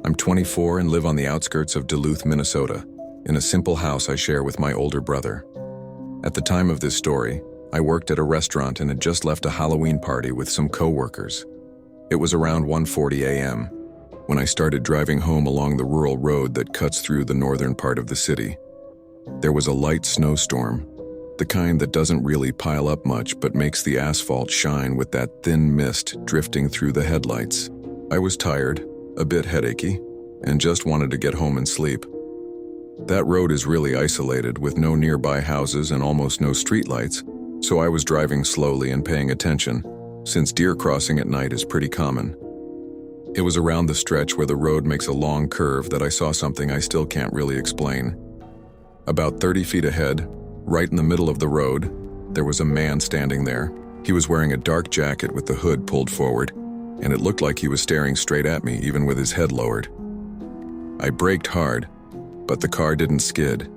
I'm 24 and live on the outskirts of Duluth, Minnesota, in a simple house I share with my older brother. At the time of this story, I worked at a restaurant and had just left a Halloween party with some co-workers. It was around 1:40 a.m. when I started driving home along the rural road that cuts through the northern part of the city. There was a light snowstorm, the kind that doesn't really pile up much but makes the asphalt shine with that thin mist drifting through the headlights. I was tired, a bit headachy, and just wanted to get home and sleep. That road is really isolated with no nearby houses and almost no streetlights, so I was driving slowly and paying attention, since deer crossing at night is pretty common. It was around the stretch where the road makes a long curve that I saw something I still can't really explain. About 30 feet ahead, right in the middle of the road, there was a man standing there. He was wearing a dark jacket with the hood pulled forward, and it looked like he was staring straight at me even with his head lowered. I braked hard, but the car didn't skid.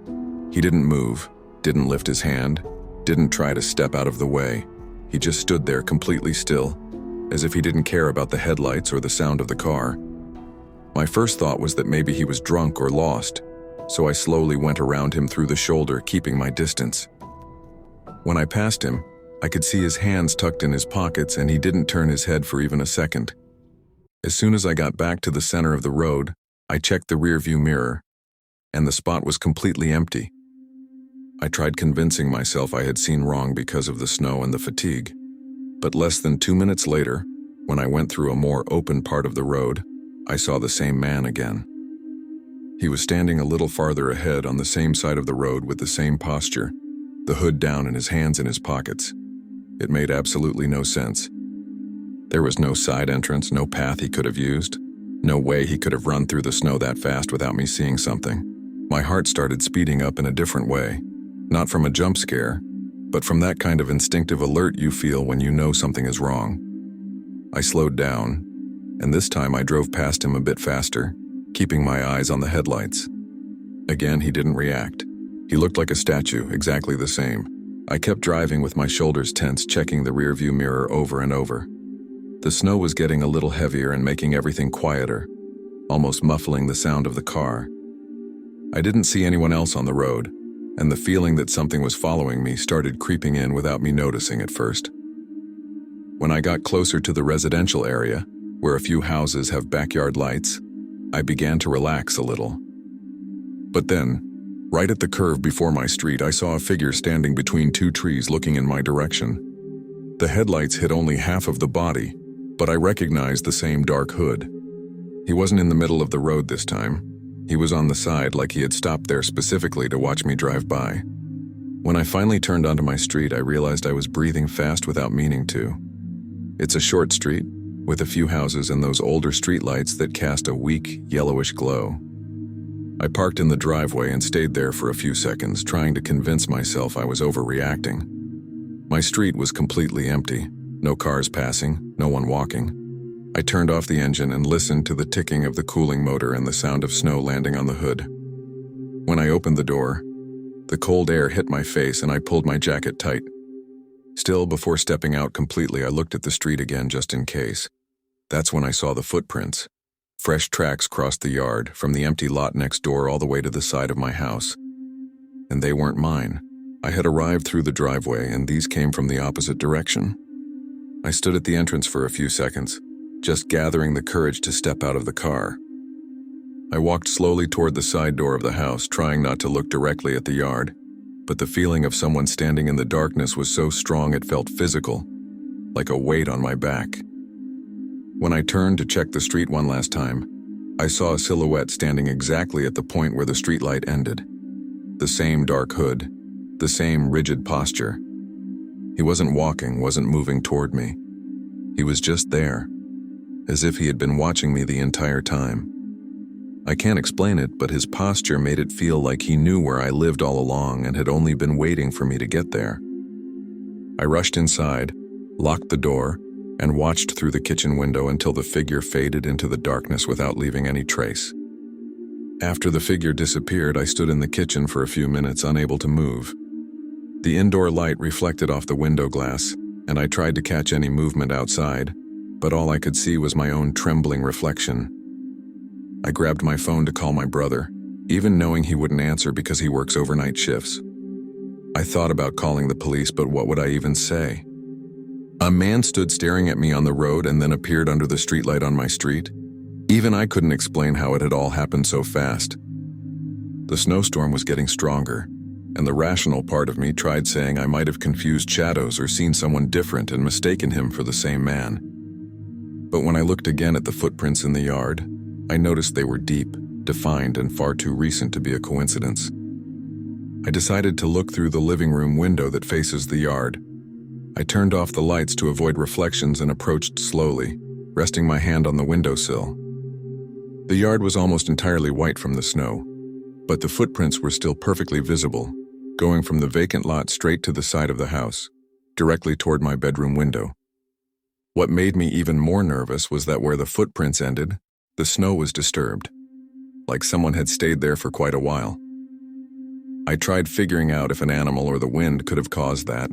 He didn't move, didn't lift his hand, didn't try to step out of the way. He just stood there completely still, as if he didn't care about the headlights or the sound of the car. My first thought was that maybe he was drunk or lost, so I slowly went around him through the shoulder, keeping my distance. When I passed him, I could see his hands tucked in his pockets and he didn't turn his head for even a second. As soon as I got back to the center of the road, I checked the rearview mirror, and the spot was completely empty. I tried convincing myself I had seen wrong because of the snow and the fatigue, but less than 2 minutes later, when I went through a more open part of the road, I saw the same man again. He was standing a little farther ahead on the same side of the road with the same posture, the hood down and his hands in his pockets. It made absolutely no sense. There was no side entrance, no path he could have used, no way he could have run through the snow that fast without me seeing something. My heart started speeding up in a different way, not from a jump scare, but from that kind of instinctive alert you feel when you know something is wrong. I slowed down, and this time I drove past him a bit faster, keeping my eyes on the headlights. Again, he didn't react. He looked like a statue, exactly the same. I kept driving with my shoulders tense, checking the rearview mirror over and over. The snow was getting a little heavier and making everything quieter, almost muffling the sound of the car. I didn't see anyone else on the road, and the feeling that something was following me started creeping in without me noticing at first. When I got closer to the residential area, where a few houses have backyard lights, I began to relax a little. But then, right at the curve before my street, I saw a figure standing between two trees looking in my direction. The headlights hit only half of the body, but I recognized the same dark hood. He wasn't in the middle of the road this time. He was on the side, like he had stopped there specifically to watch me drive by. When I finally turned onto my street, I realized I was breathing fast without meaning to. It's a short street, with a few houses and those older streetlights that cast a weak, yellowish glow. I parked in the driveway and stayed there for a few seconds, trying to convince myself I was overreacting. My street was completely empty, no cars passing, no one walking. I turned off the engine and listened to the ticking of the cooling motor and the sound of snow landing on the hood. When I opened the door, the cold air hit my face and I pulled my jacket tight. Still, before stepping out completely, I looked at the street again just in case. That's when I saw the footprints. Fresh tracks crossed the yard, from the empty lot next door all the way to the side of my house. And they weren't mine. I had arrived through the driveway, and these came from the opposite direction. I stood at the entrance for a few seconds, just gathering the courage to step out of the car. I walked slowly toward the side door of the house, trying not to look directly at the yard, but the feeling of someone standing in the darkness was so strong it felt physical, like a weight on my back. When I turned to check the street one last time, I saw a silhouette standing exactly at the point where the streetlight ended. The same dark hood, the same rigid posture. He wasn't walking, wasn't moving toward me. He was just there, as if he had been watching me the entire time. I can't explain it, but his posture made it feel like he knew where I lived all along and had only been waiting for me to get there. I rushed inside, locked the door, and watched through the kitchen window until the figure faded into the darkness without leaving any trace. After the figure disappeared, I stood in the kitchen for a few minutes, unable to move. The indoor light reflected off the window glass, and I tried to catch any movement outside, but all I could see was my own trembling reflection. I grabbed my phone to call my brother, even knowing he wouldn't answer because he works overnight shifts. I thought about calling the police, but what would I even say? A man stood staring at me on the road and then appeared under the streetlight on my street. Even I couldn't explain how it had all happened so fast. The snowstorm was getting stronger, and the rational part of me tried saying I might have confused shadows or seen someone different and mistaken him for the same man. But when I looked again at the footprints in the yard, I noticed they were deep, defined, and far too recent to be a coincidence. I decided to look through the living room window that faces the yard. I turned off the lights to avoid reflections and approached slowly, resting my hand on the windowsill. The yard was almost entirely white from the snow, but the footprints were still perfectly visible, going from the vacant lot straight to the side of the house, directly toward my bedroom window. What made me even more nervous was that where the footprints ended, the snow was disturbed, like someone had stayed there for quite a while. I tried figuring out if an animal or the wind could have caused that,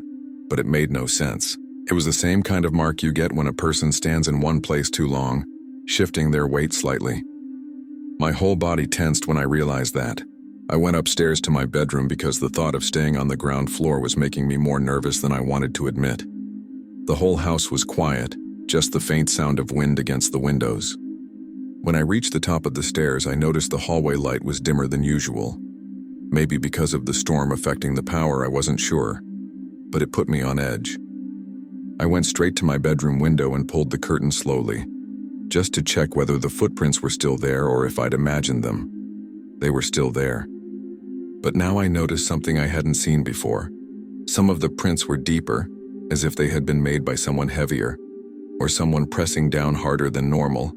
but it made no sense. It was the same kind of mark you get when a person stands in one place too long, shifting their weight slightly. My whole body tensed when I realized that. I went upstairs to my bedroom because the thought of staying on the ground floor was making me more nervous than I wanted to admit. The whole house was quiet, just the faint sound of wind against the windows. When I reached the top of the stairs, I noticed the hallway light was dimmer than usual. Maybe because of the storm affecting the power, I wasn't sure, but it put me on edge. I went straight to my bedroom window and pulled the curtain slowly, just to check whether the footprints were still there or if I'd imagined them. They were still there. But now I noticed something I hadn't seen before. Some of the prints were deeper, as if they had been made by someone heavier, or someone pressing down harder than normal.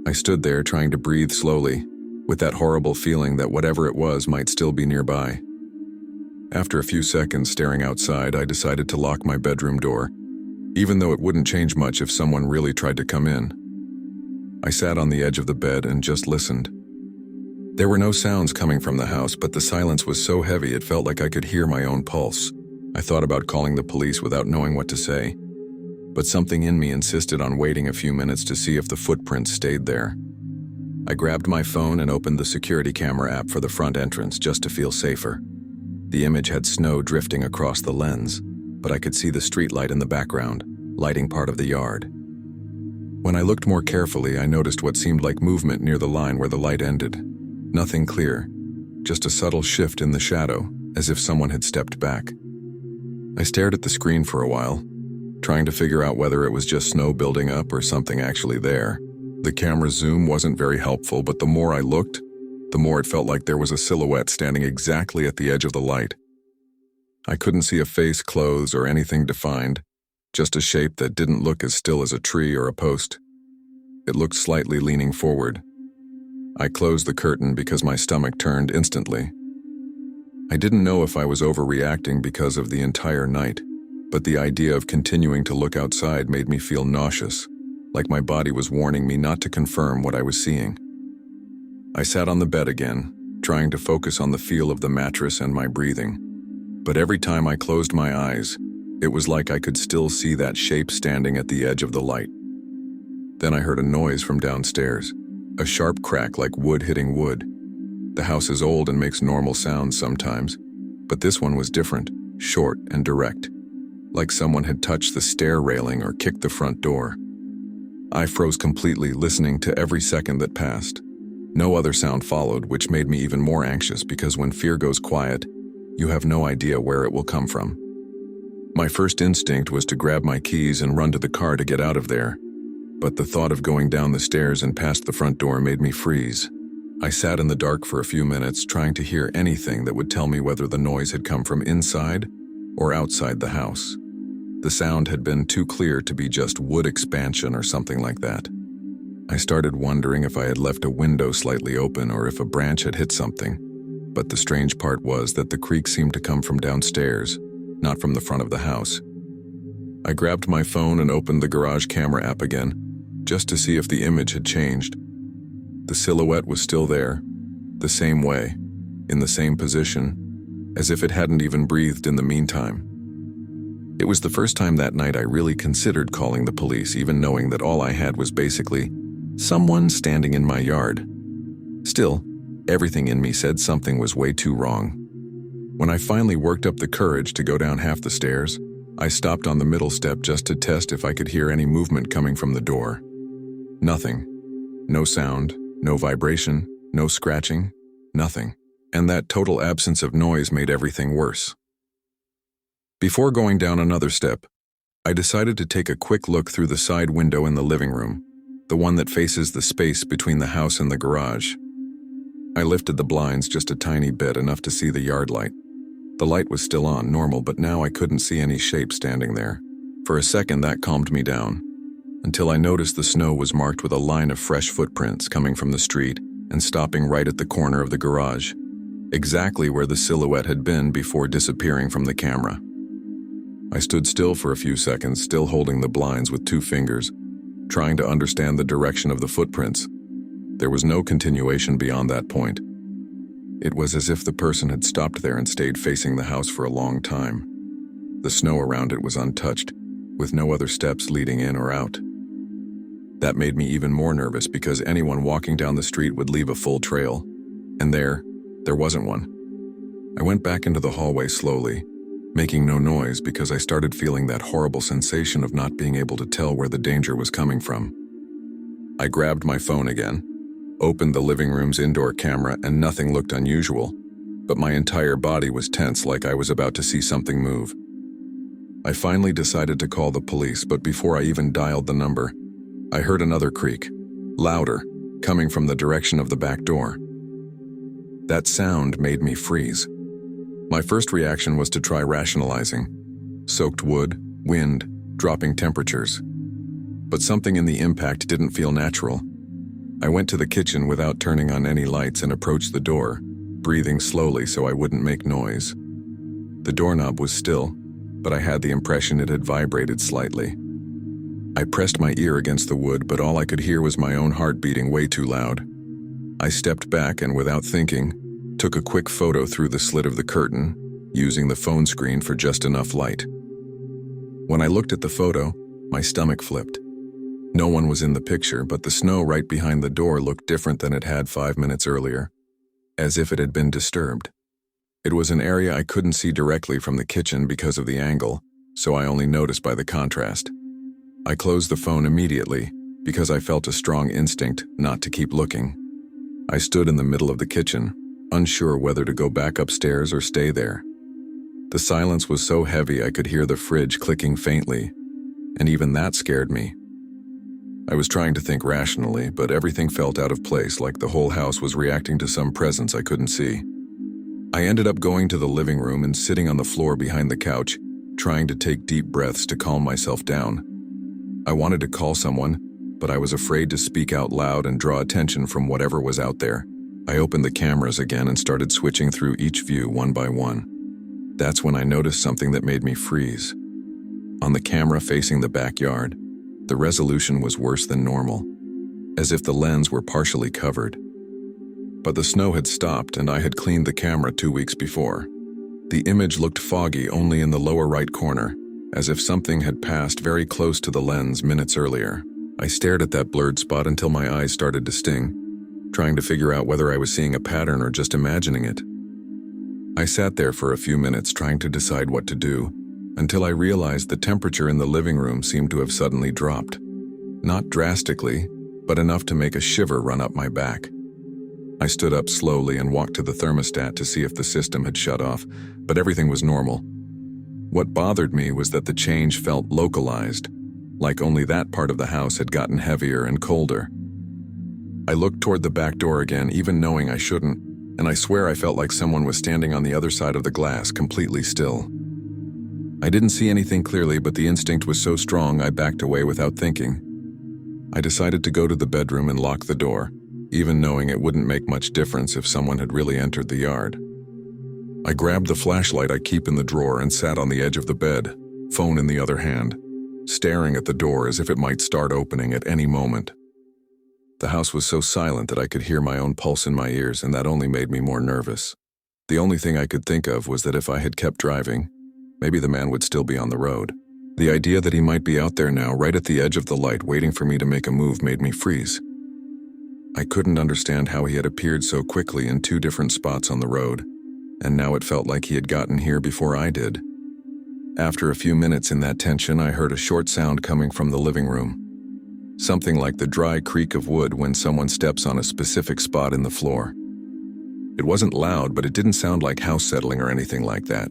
I stood there trying to breathe slowly, with that horrible feeling that whatever it was might still be nearby. After a few seconds staring outside, I decided to lock my bedroom door, even though it wouldn't change much if someone really tried to come in. I sat on the edge of the bed and just listened. There were no sounds coming from the house, but the silence was so heavy it felt like I could hear my own pulse. I thought about calling the police without knowing what to say, but something in me insisted on waiting a few minutes to see if the footprints stayed there. I grabbed my phone and opened the security camera app for the front entrance just to feel safer. The image had snow drifting across the lens, but I could see the streetlight in the background, lighting part of the yard. When I looked more carefully, I noticed what seemed like movement near the line where the light ended. Nothing clear, just a subtle shift in the shadow, as if someone had stepped back. I stared at the screen for a while, trying to figure out whether it was just snow building up or something actually there. The camera zoom wasn't very helpful, but the more I looked, the more it felt like there was a silhouette standing exactly at the edge of the light. I couldn't see a face, clothes, or anything defined, just a shape that didn't look as still as a tree or a post. It looked slightly leaning forward. I closed the curtain because my stomach turned instantly. I didn't know if I was overreacting because of the entire night, but the idea of continuing to look outside made me feel nauseous, like my body was warning me not to confirm what I was seeing. I sat on the bed again, trying to focus on the feel of the mattress and my breathing. But every time I closed my eyes, it was like I could still see that shape standing at the edge of the light. Then I heard a noise from downstairs, a sharp crack like wood hitting wood. The house is old and makes normal sounds sometimes, but this one was different, short and direct, like someone had touched the stair railing or kicked the front door. I froze completely, listening to every second that passed. No other sound followed, which made me even more anxious because when fear goes quiet, you have no idea where it will come from. My first instinct was to grab my keys and run to the car to get out of there, but the thought of going down the stairs and past the front door made me freeze. I sat in the dark for a few minutes, trying to hear anything that would tell me whether the noise had come from inside or outside the house. The sound had been too clear to be just wood expansion or something like that. I started wondering if I had left a window slightly open or if a branch had hit something, but the strange part was that the creak seemed to come from downstairs, not from the front of the house. I grabbed my phone and opened the garage camera app again, just to see if the image had changed. The silhouette was still there, the same way, in the same position, as if it hadn't even breathed in the meantime. It was the first time that night I really considered calling the police, even knowing that all I had was basically Someone standing in my yard. Still, everything in me said something was way too wrong. When I finally worked up the courage to go down half the stairs, I stopped on the middle step just to test if I could hear any movement coming from the door. Nothing. No sound, no vibration, no scratching, nothing. And that total absence of noise made everything worse. Before going down another step, I decided to take a quick look through the side window in the living room, the one that faces the space between the house and the garage. I lifted the blinds just a tiny bit, enough to see the yard light. The light was still on, normal, but now I couldn't see any shape standing there. For a second, that calmed me down, until I noticed the snow was marked with a line of fresh footprints coming from the street and stopping right at the corner of the garage, exactly where the silhouette had been before disappearing from the camera. I stood still for a few seconds, still holding the blinds with 2 fingers, trying to understand the direction of the footprints. There was no continuation beyond that point. It was as if the person had stopped there and stayed facing the house for a long time. The snow around it was untouched, with no other steps leading in or out. That made me even more nervous because anyone walking down the street would leave a full trail, and there wasn't one. I went back into the hallway slowly, making no noise because I started feeling that horrible sensation of not being able to tell where the danger was coming from. I grabbed my phone again, opened the living room's indoor camera, and nothing looked unusual, but my entire body was tense, like I was about to see something move. I finally decided to call the police, but before I even dialed the number, I heard another creak, louder, coming from the direction of the back door. That sound made me freeze. My first reaction was to try rationalizing. Soaked wood, wind, dropping temperatures. But something in the impact didn't feel natural. I went to the kitchen without turning on any lights and approached the door, breathing slowly so I wouldn't make noise. The doorknob was still, but I had the impression it had vibrated slightly. I pressed my ear against the wood, but all I could hear was my own heart beating way too loud. I stepped back and, without thinking, took a quick photo through the slit of the curtain, using the phone screen for just enough light. When I looked at the photo, my stomach flipped. No one was in the picture, but the snow right behind the door looked different than it had 5 minutes earlier, as if it had been disturbed. It was an area I couldn't see directly from the kitchen because of the angle, so I only noticed by the contrast. I closed the phone immediately because I felt a strong instinct not to keep looking. I stood in the middle of the kitchen, unsure whether to go back upstairs or stay there. The silence was so heavy I could hear the fridge clicking faintly, and even that scared me. I was trying to think rationally, but everything felt out of place, like the whole house was reacting to some presence I couldn't see. I ended up going to the living room and sitting on the floor behind the couch, trying to take deep breaths to calm myself down. I wanted to call someone, but I was afraid to speak out loud and draw attention from whatever was out there. I opened the cameras again and started switching through each view one by one. That's when I noticed something that made me freeze. On the camera facing the backyard, the resolution was worse than normal, as if the lens were partially covered. But the snow had stopped and I had cleaned the camera 2 weeks before. The image looked foggy only in the lower right corner, as if something had passed very close to the lens minutes earlier. I stared at that blurred spot until my eyes started to sting, trying to figure out whether I was seeing a pattern or just imagining it. I sat there for a few minutes trying to decide what to do, until I realized the temperature in the living room seemed to have suddenly dropped. Not drastically, but enough to make a shiver run up my back. I stood up slowly and walked to the thermostat to see if the system had shut off, but everything was normal. What bothered me was that the change felt localized, like only that part of the house had gotten heavier and colder. I looked toward the back door again, even knowing I shouldn't, and I swear I felt like someone was standing on the other side of the glass, completely still. I didn't see anything clearly, but the instinct was so strong I backed away without thinking. I decided to go to the bedroom and lock the door, even knowing it wouldn't make much difference if someone had really entered the yard. I grabbed the flashlight I keep in the drawer and sat on the edge of the bed, phone in the other hand, staring at the door as if it might start opening at any moment. The house was so silent that I could hear my own pulse in my ears, and that only made me more nervous. The only thing I could think of was that if I had kept driving, maybe the man would still be on the road. The idea that he might be out there now, right at the edge of the light, waiting for me to make a move, made me freeze. I couldn't understand how he had appeared so quickly in two different spots on the road, and now it felt like he had gotten here before I did. After a few minutes in that tension, I heard a short sound coming from the living room. Something like the dry creak of wood when someone steps on a specific spot in the floor. It wasn't loud, but it didn't sound like house settling or anything like that.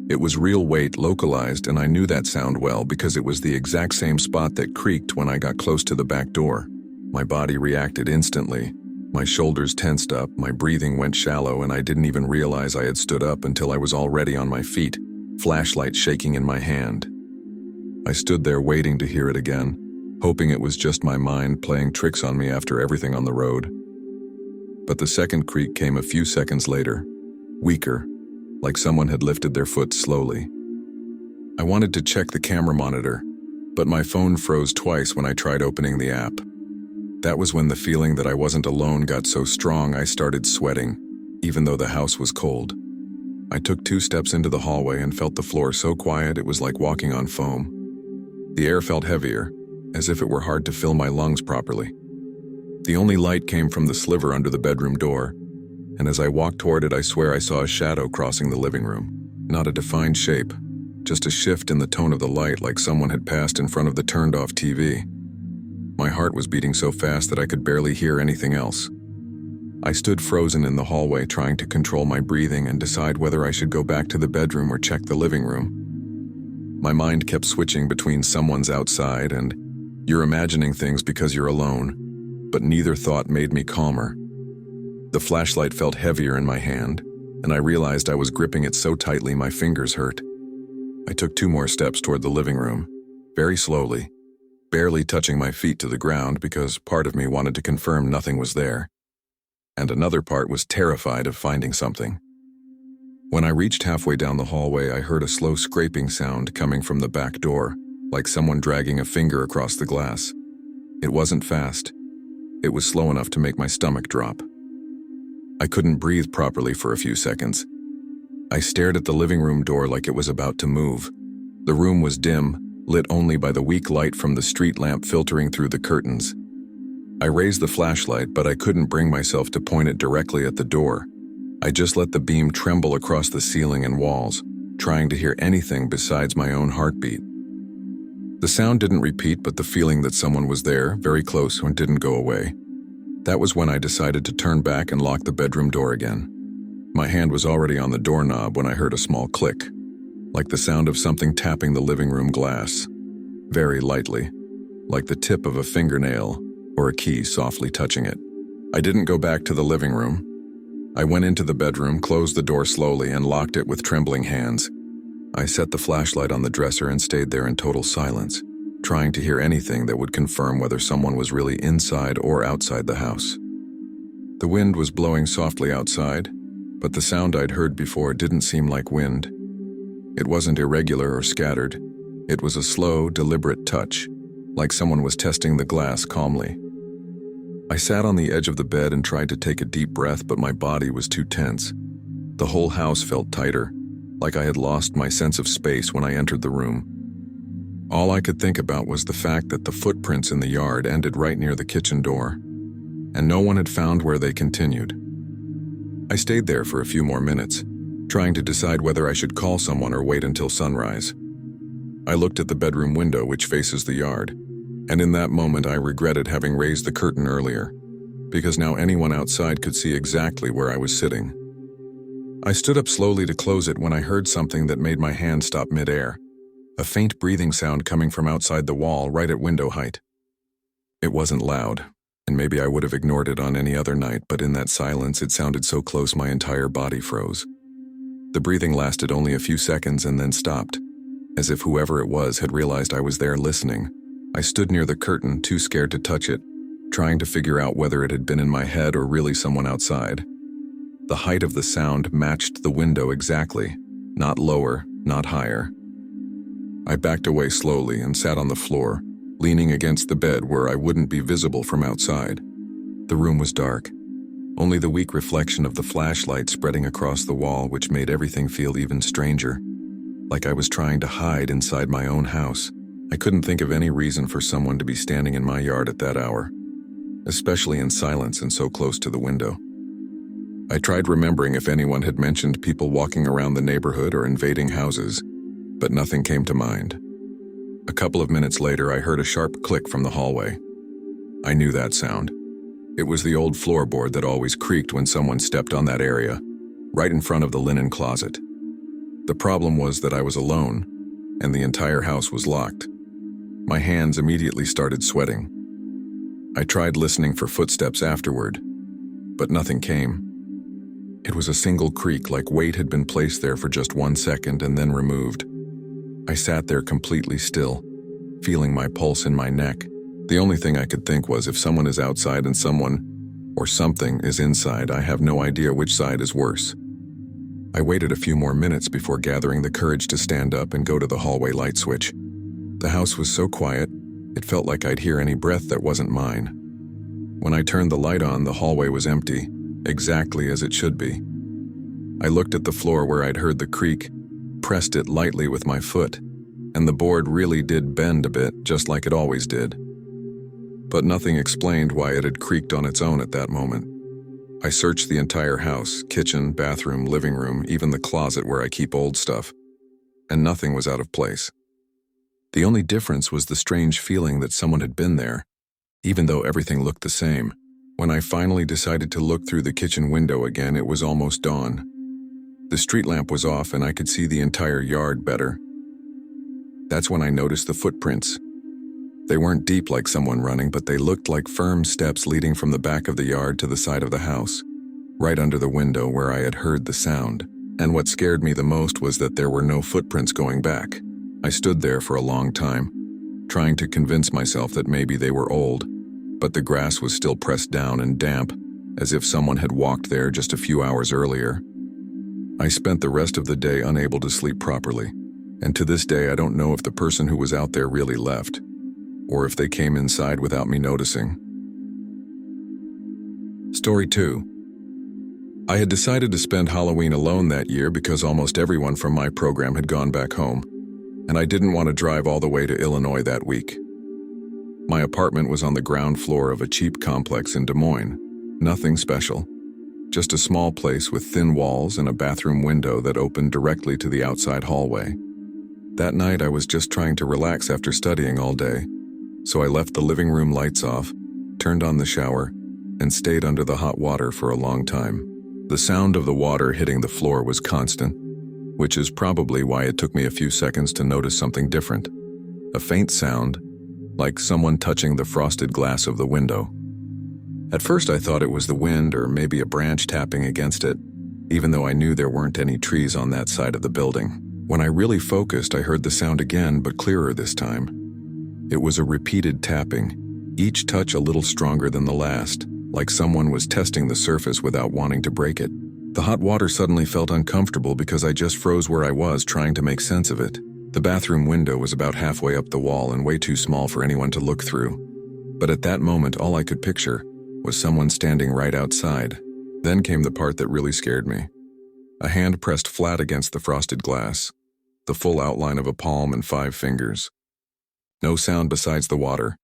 It was real weight, localized, and I knew that sound well because it was the exact same spot that creaked when I got close to the back door. My body reacted instantly. My shoulders tensed up, my breathing went shallow, and I didn't even realize I had stood up until I was already on my feet, flashlight shaking in my hand. I stood there waiting to hear it again, hoping it was just my mind playing tricks on me after everything on the road. But the second creak came a few seconds later, weaker, like someone had lifted their foot slowly. I wanted to check the camera monitor, but my phone froze twice when I tried opening the app. That was when the feeling that I wasn't alone got so strong I started sweating, even though the house was cold. I took 2 steps into the hallway and felt the floor so quiet it was like walking on foam. The air felt heavier, as if it were hard to fill my lungs properly. The only light came from the sliver under the bedroom door, and as I walked toward it, I swear I saw a shadow crossing the living room. Not a defined shape, just a shift in the tone of the light like someone had passed in front of the turned-off TV. My heart was beating so fast that I could barely hear anything else. I stood frozen in the hallway trying to control my breathing and decide whether I should go back to the bedroom or check the living room. My mind kept switching between someone's outside and you're imagining things because you're alone, but neither thought made me calmer. The flashlight felt heavier in my hand, and I realized I was gripping it so tightly my fingers hurt. I took 2 more steps toward the living room, very slowly, barely touching my feet to the ground because part of me wanted to confirm nothing was there, and another part was terrified of finding something. When I reached halfway down the hallway, I heard a slow scraping sound coming from the back door, like someone dragging a finger across the glass. It wasn't fast. It was slow enough to make my stomach drop. I couldn't breathe properly for a few seconds. I stared at the living room door like it was about to move. The room was dim, lit only by the weak light from the street lamp filtering through the curtains. I raised the flashlight, but I couldn't bring myself to point it directly at the door. I just let the beam tremble across the ceiling and walls, trying to hear anything besides my own heartbeat. The sound didn't repeat, but the feeling that someone was there, very close, and didn't go away. That was when I decided to turn back and lock the bedroom door again. My hand was already on the doorknob when I heard a small click, like the sound of something tapping the living room glass, very lightly, like the tip of a fingernail or a key softly touching it. I didn't go back to the living room. I went into the bedroom, closed the door slowly, and locked it with trembling hands. I set the flashlight on the dresser and stayed there in total silence, trying to hear anything that would confirm whether someone was really inside or outside the house. The wind was blowing softly outside, but the sound I'd heard before didn't seem like wind. It wasn't irregular or scattered. It was a slow, deliberate touch, like someone was testing the glass calmly. I sat on the edge of the bed and tried to take a deep breath, but my body was too tense. The whole house felt tighter, like I had lost my sense of space when I entered the room. All I could think about was the fact that the footprints in the yard ended right near the kitchen door, and no one had found where they continued. I stayed there for a few more minutes, trying to decide whether I should call someone or wait until sunrise. I looked at the bedroom window which faces the yard, and in that moment I regretted having raised the curtain earlier, because now anyone outside could see exactly where I was sitting. I stood up slowly to close it when I heard something that made my hand stop midair. A faint breathing sound coming from outside the wall right at window height. It wasn't loud, and maybe I would have ignored it on any other night, but in that silence it sounded so close my entire body froze. The breathing lasted only a few seconds and then stopped, as if whoever it was had realized I was there listening. I stood near the curtain, too scared to touch it, trying to figure out whether it had been in my head or really someone outside. The height of the sound matched the window exactly, not lower, not higher. I backed away slowly and sat on the floor, leaning against the bed where I wouldn't be visible from outside. The room was dark, only the weak reflection of the flashlight spreading across the wall, which made everything feel even stranger, like I was trying to hide inside my own house. I couldn't think of any reason for someone to be standing in my yard at that hour. especially in silence and so close to the window. I tried remembering if anyone had mentioned people walking around the neighborhood or invading houses, but nothing came to mind. A couple of minutes later, I heard a sharp click from the hallway. I knew that sound. It was the old floorboard that always creaked when someone stepped on that area, right in front of the linen closet. The problem was that I was alone, and the entire house was locked. My hands immediately started sweating. I tried listening for footsteps afterward, but nothing came. It was a single creak, like weight had been placed there for just 1 second and then removed. I sat there completely still, feeling my pulse in my neck. The only thing I could think was, if someone is outside and someone, or something, is inside, I have no idea which side is worse. I waited a few more minutes before gathering the courage to stand up and go to the hallway light switch. The house was so quiet, it felt like I'd hear any breath that wasn't mine. When I turned the light on, the hallway was empty, exactly as it should be. I looked at the floor where I'd heard the creak, pressed it lightly with my foot, and the board really did bend a bit, just like it always did. But nothing explained why it had creaked on its own at that moment. I searched the entire house, kitchen, bathroom, living room, even the closet where I keep old stuff, and nothing was out of place. The only difference was the strange feeling that someone had been there, even though everything looked the same. When I finally decided to look through the kitchen window again, it was almost dawn. The street lamp was off and I could see the entire yard better. That's when I noticed the footprints. They weren't deep like someone running, but they looked like firm steps leading from the back of the yard to the side of the house, right under the window where I had heard the sound. And what scared me the most was that there were no footprints going back. I stood there for a long time, trying to convince myself that maybe they were old, but the grass was still pressed down and damp, as if someone had walked there just a few hours earlier. I spent the rest of the day unable to sleep properly, and to this day I don't know if the person who was out there really left, or if they came inside without me noticing. Story 2. I had decided to spend Halloween alone that year because almost everyone from my program had gone back home, and I didn't want to drive all the way to Illinois that week. My apartment was on the ground floor of a cheap complex in Des Moines. Nothing special, just a small place with thin walls and a bathroom window that opened directly to the outside hallway. That night I was just trying to relax after studying all day, so I left the living room lights off, turned on the shower, and stayed under the hot water for a long time. The sound of the water hitting the floor was constant, which is probably why it took me a few seconds to notice something different. A faint sound, like someone touching the frosted glass of the window. At first I thought it was the wind or maybe a branch tapping against it, even though I knew there weren't any trees on that side of the building. When I really focused, I heard the sound again, but clearer this time. It was a repeated tapping, each touch a little stronger than the last, like someone was testing the surface without wanting to break it. The hot water suddenly felt uncomfortable because I just froze where I was trying to make sense of it. The bathroom window was about halfway up the wall and way too small for anyone to look through. But at that moment, all I could picture was someone standing right outside. Then came the part that really scared me. A hand pressed flat against the frosted glass, the full outline of a palm and 5 fingers. No sound besides the water,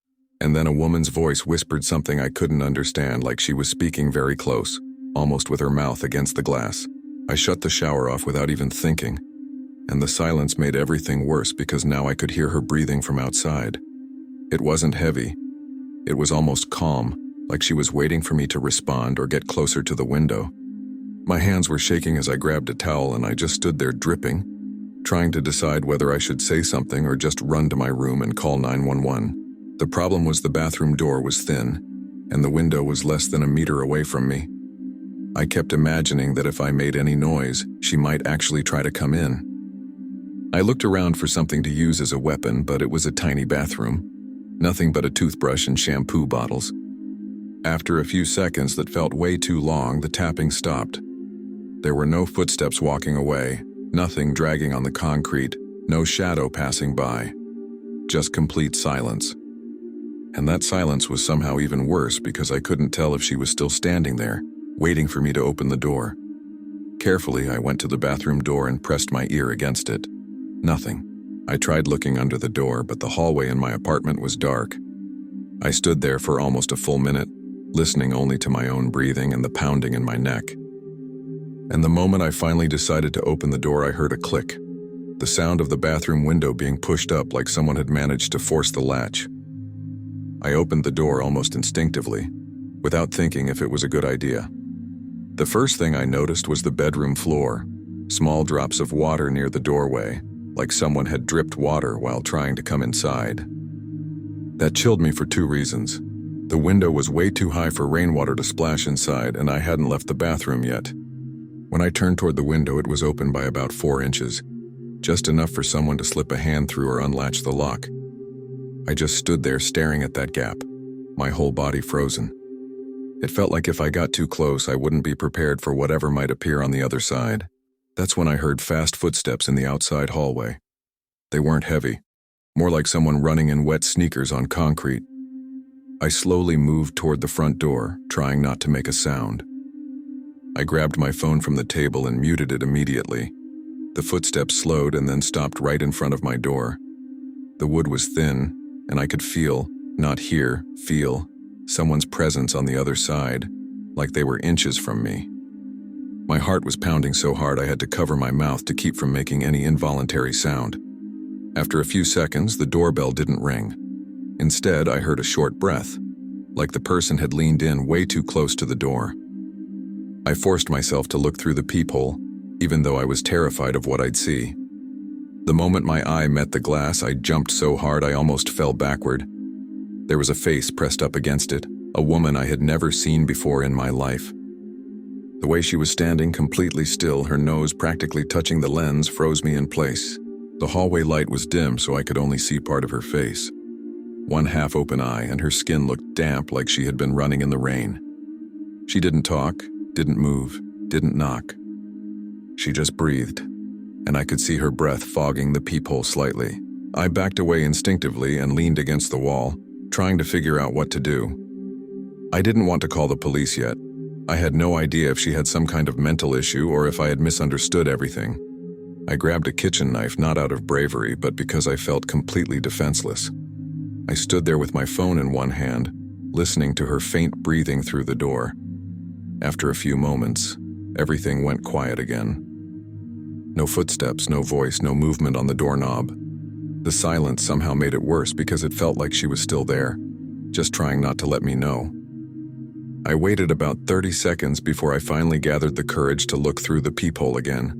and then a woman's voice whispered something I couldn't understand, like she was speaking very close, almost with her mouth against the glass. I shut the shower off without even thinking, and the silence made everything worse because now I could hear her breathing from outside. It wasn't heavy. It was almost calm, like she was waiting for me to respond or get closer to the window. My hands were shaking as I grabbed a towel and I just stood there dripping, trying to decide whether I should say something or just run to my room and call 911. The problem was the bathroom door was thin, and the window was less than a meter away from me. I kept imagining that if I made any noise, she might actually try to come in. I looked around for something to use as a weapon, but it was a tiny bathroom. Nothing but a toothbrush and shampoo bottles. After a few seconds that felt way too long, the tapping stopped. There were no footsteps walking away, nothing dragging on the concrete, no shadow passing by. Just complete silence. And that silence was somehow even worse because I couldn't tell if she was still standing there, waiting for me to open the door. Carefully, I went to the bathroom door and pressed my ear against it. Nothing. I tried looking under the door, but the hallway in my apartment was dark. I stood there for almost a full minute, listening only to my own breathing and the pounding in my neck. And the moment I finally decided to open the door, I heard a click, the sound of the bathroom window being pushed up like someone had managed to force the latch. I opened the door almost instinctively, without thinking if it was a good idea. The first thing I noticed was the bedroom floor, small drops of water near the doorway, like someone had dripped water while trying to come inside. That chilled me for two reasons. The window was way too high for rainwater to splash inside, and I hadn't left the bathroom yet. When I turned toward the window, it was open by about 4 inches, just enough for someone to slip a hand through or unlatch the lock. I just stood there staring at that gap, my whole body frozen. It felt like if I got too close, I wouldn't be prepared for whatever might appear on the other side. That's when I heard fast footsteps in the outside hallway. They weren't heavy, more like someone running in wet sneakers on concrete. I slowly moved toward the front door, trying not to make a sound. I grabbed my phone from the table and muted it immediately. The footsteps slowed and then stopped right in front of my door. The wood was thin, and I could feel, not hear, feel, someone's presence on the other side, like they were inches from me. My heart was pounding so hard I had to cover my mouth to keep from making any involuntary sound. After a few seconds, the doorbell didn't ring. Instead, I heard a short breath, like the person had leaned in way too close to the door. I forced myself to look through the peephole, even though I was terrified of what I'd see. The moment my eye met the glass, I jumped so hard I almost fell backward. There was a face pressed up against it, a woman I had never seen before in my life. The way she was standing completely still, her nose practically touching the lens, froze me in place. The hallway light was dim, so I could only see part of her face. One half-open eye, and her skin looked damp like she had been running in the rain. She didn't talk, didn't move, didn't knock. She just breathed, and I could see her breath fogging the peephole slightly. I backed away instinctively and leaned against the wall, trying to figure out what to do. I didn't want to call the police yet. I had no idea if she had some kind of mental issue or if I had misunderstood everything. I grabbed a kitchen knife, not out of bravery, but because I felt completely defenseless. I stood there with my phone in one hand, listening to her faint breathing through the door. After a few moments, everything went quiet again. No footsteps, no voice, no movement on the doorknob. The silence somehow made it worse because it felt like she was still there, just trying not to let me know. I waited about 30 seconds before I finally gathered the courage to look through the peephole again.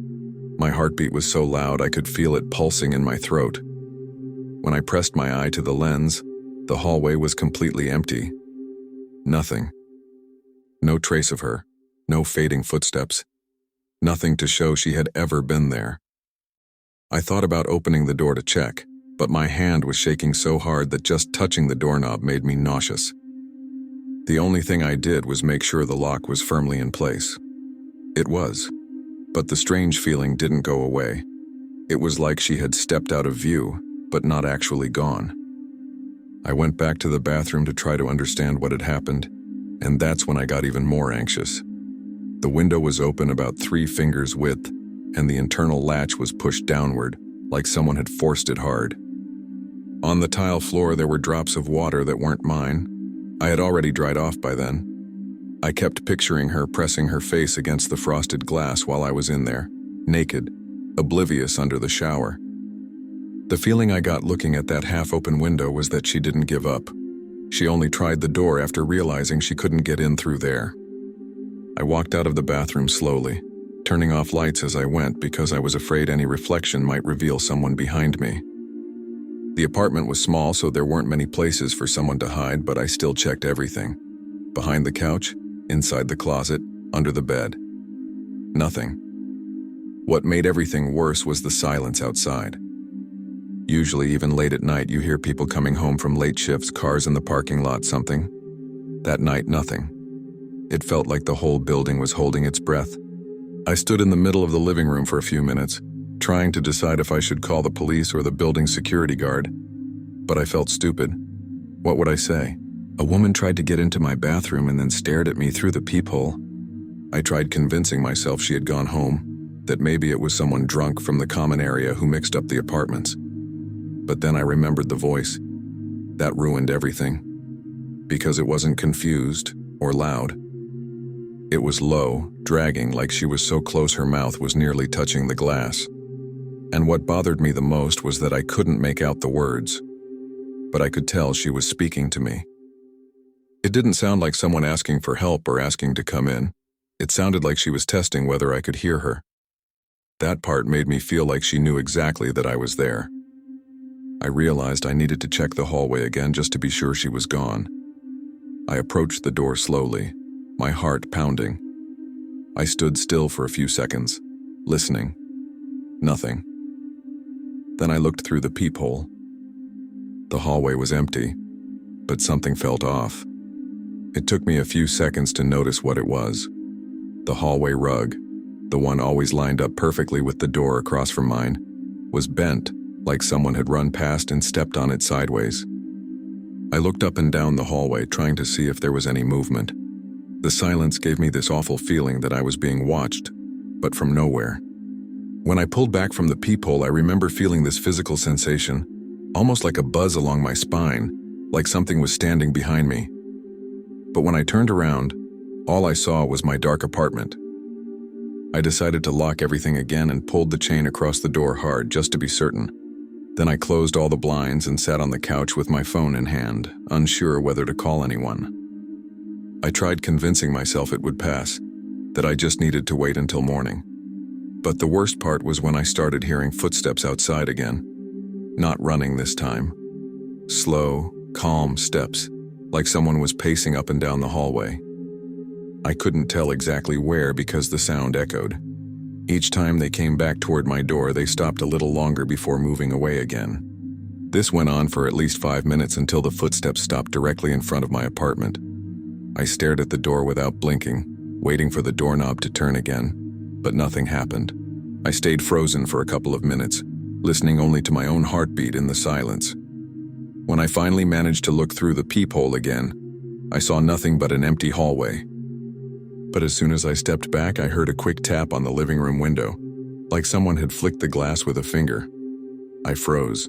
My heartbeat was so loud I could feel it pulsing in my throat. When I pressed my eye to the lens, the hallway was completely empty. Nothing. No trace of her, no fading footsteps, nothing to show she had ever been there. I thought about opening the door to check, but my hand was shaking so hard that just touching the doorknob made me nauseous. The only thing I did was make sure the lock was firmly in place. It was, but the strange feeling didn't go away. It was like she had stepped out of view, but not actually gone. I went back to the bathroom to try to understand what had happened, and that's when I got even more anxious. The window was open about 3 fingers width, and the internal latch was pushed downward, like someone had forced it hard. On the tile floor there were drops of water that weren't mine. I had already dried off by then. I kept picturing her pressing her face against the frosted glass while I was in there, naked, oblivious under the shower. The feeling I got looking at that half-open window was that she didn't give up. She only tried the door after realizing she couldn't get in through there. I walked out of the bathroom slowly, turning off lights as I went because I was afraid any reflection might reveal someone behind me. The apartment was small, so there weren't many places for someone to hide, but I still checked everything. Behind the couch, inside the closet, under the bed. Nothing. What made everything worse was the silence outside. Usually, even late at night, you hear people coming home from late shifts, cars in the parking lot, something. That night, nothing. It felt like the whole building was holding its breath. I stood in the middle of the living room for a few minutes, trying to decide if I should call the police or the building security guard. But I felt stupid. What would I say? A woman tried to get into my bathroom and then stared at me through the peephole. I tried convincing myself she had gone home, that maybe it was someone drunk from the common area who mixed up the apartments. But then I remembered the voice. That ruined everything. Because it wasn't confused or loud. It was low, dragging, like she was so close her mouth was nearly touching the glass. And what bothered me the most was that I couldn't make out the words, but I could tell she was speaking to me. It didn't sound like someone asking for help or asking to come in. It sounded like she was testing whether I could hear her. That part made me feel like she knew exactly that I was there. I realized I needed to check the hallway again just to be sure she was gone. I approached the door slowly, my heart pounding. I stood still for a few seconds, listening. Nothing. Then I looked through the peephole. The hallway was empty, but something felt off. It took me a few seconds to notice what it was. The hallway rug, the one always lined up perfectly with the door across from mine, was bent, like someone had run past and stepped on it sideways. I looked up and down the hallway, trying to see if there was any movement. The silence gave me this awful feeling that I was being watched, but from nowhere. When I pulled back from the peephole, I remember feeling this physical sensation, almost like a buzz along my spine, like something was standing behind me. But when I turned around, all I saw was my dark apartment. I decided to lock everything again and pulled the chain across the door hard, just to be certain. Then I closed all the blinds and sat on the couch with my phone in hand, unsure whether to call anyone. I tried convincing myself it would pass, that I just needed to wait until morning. But the worst part was when I started hearing footsteps outside again. Not running this time. Slow, calm steps, like someone was pacing up and down the hallway. I couldn't tell exactly where because the sound echoed. Each time they came back toward my door, they stopped a little longer before moving away again. This went on for at least 5 minutes until the footsteps stopped directly in front of my apartment. I stared at the door without blinking, waiting for the doorknob to turn again, but nothing happened. I stayed frozen for a couple of minutes, listening only to my own heartbeat in the silence. When I finally managed to look through the peephole again, I saw nothing but an empty hallway. But as soon as I stepped back, I heard a quick tap on the living room window, like someone had flicked the glass with a finger. I froze.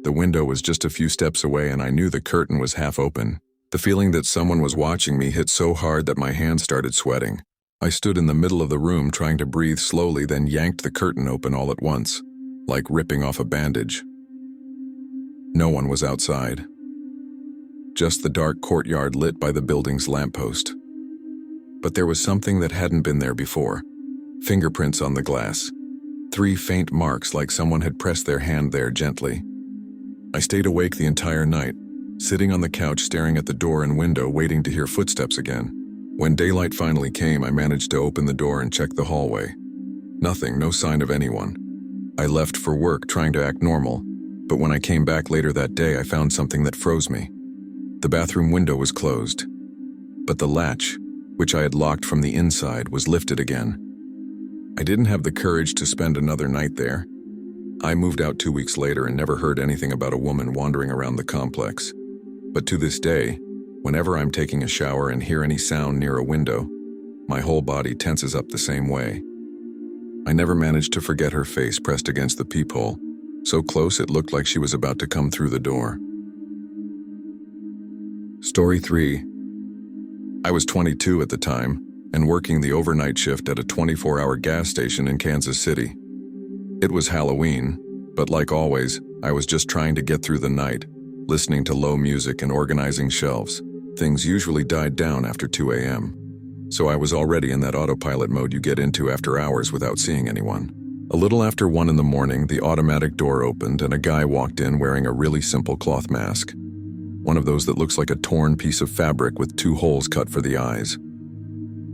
The window was just a few steps away and I knew the curtain was half open. The feeling that someone was watching me hit so hard that my hands started sweating. I stood in the middle of the room trying to breathe slowly, then yanked the curtain open all at once, like ripping off a bandage. No one was outside. Just the dark courtyard lit by the building's lamppost. But there was something that hadn't been there before. Fingerprints on the glass. 3 faint marks like someone had pressed their hand there gently. I stayed awake the entire night, sitting on the couch staring at the door and window waiting to hear footsteps again. When daylight finally came, I managed to open the door and check the hallway. Nothing, no sign of anyone. I left for work trying to act normal, but when I came back later that day, I found something that froze me. The bathroom window was closed, but the latch, which I had locked from the inside, was lifted again. I didn't have the courage to spend another night there. I moved out 2 weeks later and never heard anything about a woman wandering around the complex. But to this day, whenever I'm taking a shower and hear any sound near a window, my whole body tenses up the same way. I never managed to forget her face pressed against the peephole, so close it looked like she was about to come through the door. Story 3. I was 22 at the time and working the overnight shift at a 24-hour gas station in Kansas City. It was Halloween, but like always, I was just trying to get through the night, listening to low music and organizing shelves. Things usually died down after 2 a.m., so I was already in that autopilot mode you get into after hours without seeing anyone. A little after 1 in the morning, the automatic door opened and a guy walked in wearing a really simple cloth mask. One of those that looks like a torn piece of fabric with 2 holes cut for the eyes.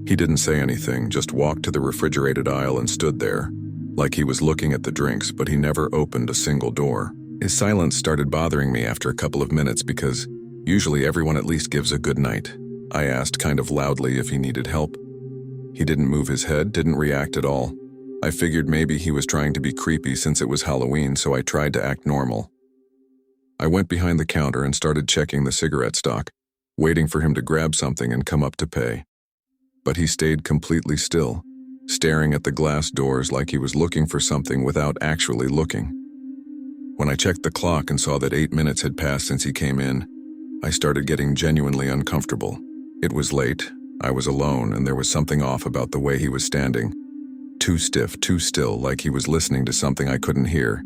He didn't say anything, just walked to the refrigerated aisle and stood there, like he was looking at the drinks, but he never opened a single door. His silence started bothering me after a couple of minutes because usually everyone at least gives a good night. I asked kind of loudly if he needed help. He didn't move his head, didn't react at all. I figured maybe he was trying to be creepy since it was Halloween, so I tried to act normal. I went behind the counter and started checking the cigarette stock, waiting for him to grab something and come up to pay. But he stayed completely still, staring at the glass doors like he was looking for something without actually looking. When I checked the clock and saw that 8 minutes had passed since he came in, I started getting genuinely uncomfortable. It was late, I was alone, and there was something off about the way he was standing. Too stiff, too still, like he was listening to something I couldn't hear.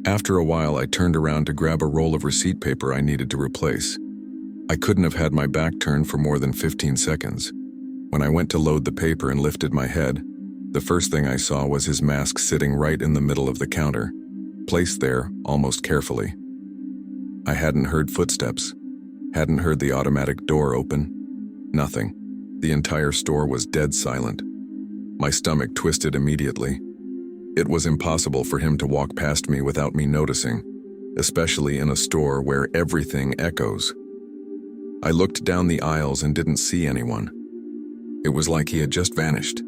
After a while, I turned around to grab a roll of receipt paper I needed to replace. I couldn't have had my back turned for more than 15 seconds. When I went to load the paper and lifted my head, the first thing I saw was his mask sitting right in the middle of the counter, placed there almost carefully. I hadn't heard footsteps, hadn't heard the automatic door open. Nothing. The entire store was dead silent. My stomach twisted immediately. It was impossible for him to walk past me without me noticing, especially in a store where everything echoes. I looked down the aisles and didn't see anyone. It was like he had just vanished.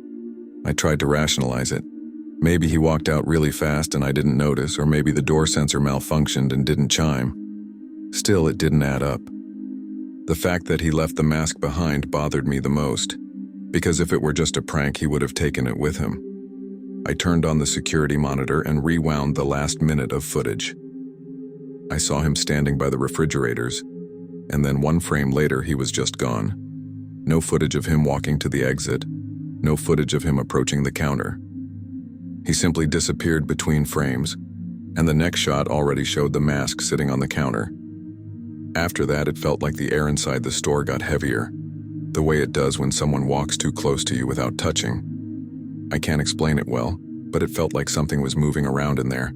I tried to rationalize it. Maybe he walked out really fast and I didn't notice, or maybe the door sensor malfunctioned and didn't chime. Still, it didn't add up. The fact that he left the mask behind bothered me the most, because if it were just a prank, he would have taken it with him. I turned on the security monitor and rewound the last minute of footage. I saw him standing by the refrigerators, and then one frame later he was just gone. No footage of him walking to the exit, no footage of him approaching the counter. He simply disappeared between frames, and the next shot already showed the mask sitting on the counter. After that, it felt like the air inside the store got heavier, the way it does when someone walks too close to you without touching. I can't explain it well, but it felt like something was moving around in there.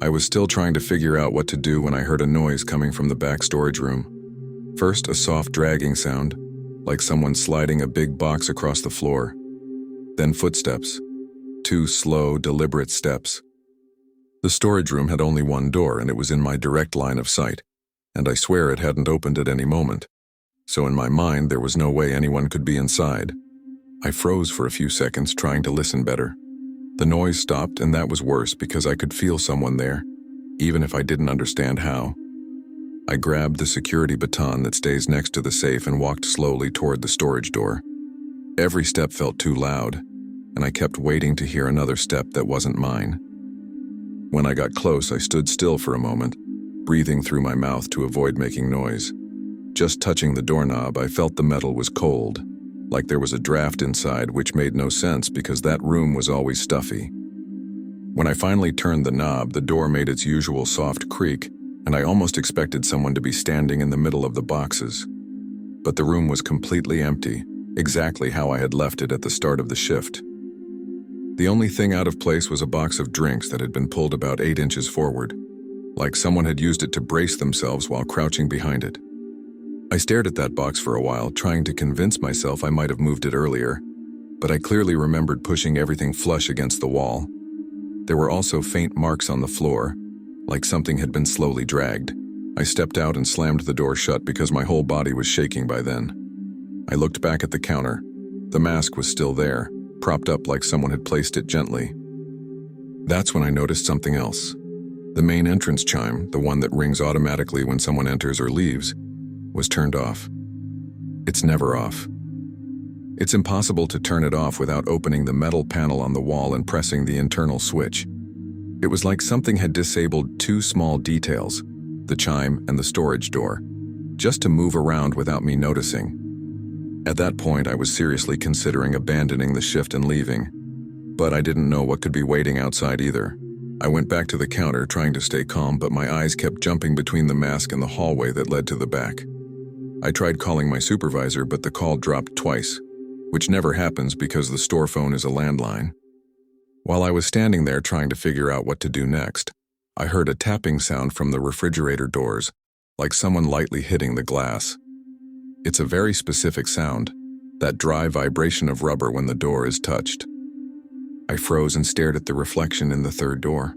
I was still trying to figure out what to do when I heard a noise coming from the back storage room. First, a soft dragging sound, like someone sliding a big box across the floor. Then footsteps. 2 slow, deliberate steps. The storage room had only one door, and it was in my direct line of sight, and I swear it hadn't opened at any moment. So in my mind, there was no way anyone could be inside. I froze for a few seconds, trying to listen better. The noise stopped, and that was worse because I could feel someone there, even if I didn't understand how. I grabbed the security baton that stays next to the safe and walked slowly toward the storage door. Every step felt too loud, and I kept waiting to hear another step that wasn't mine. When I got close, I stood still for a moment, breathing through my mouth to avoid making noise. Just touching the doorknob, I felt the metal was cold, like there was a draft inside, which made no sense because that room was always stuffy. When I finally turned the knob, the door made its usual soft creak, and I almost expected someone to be standing in the middle of the boxes. But the room was completely empty, exactly how I had left it at the start of the shift. The only thing out of place was a box of drinks that had been pulled about 8 inches forward, like someone had used it to brace themselves while crouching behind it. I stared at that box for a while, trying to convince myself I might have moved it earlier, but I clearly remembered pushing everything flush against the wall. There were also faint marks on the floor, like something had been slowly dragged. I stepped out and slammed the door shut because my whole body was shaking by then. I looked back at the counter. The mask was still there, propped up like someone had placed it gently. That's when I noticed something else. The main entrance chime, the one that rings automatically when someone enters or leaves, was turned off. It's never off. It's impossible to turn it off without opening the metal panel on the wall and pressing the internal switch. It was like something had disabled 2 small details, the chime and the storage door, just to move around without me noticing. At that point, I was seriously considering abandoning the shift and leaving, but I didn't know what could be waiting outside either. I went back to the counter, trying to stay calm, but my eyes kept jumping between the mask and the hallway that led to the back. I tried calling my supervisor, but the call dropped twice, which never happens because the store phone is a landline. While I was standing there trying to figure out what to do next, I heard a tapping sound from the refrigerator doors, like someone lightly hitting the glass. It's a very specific sound, that dry vibration of rubber when the door is touched. I froze and stared at the reflection in the 3rd door.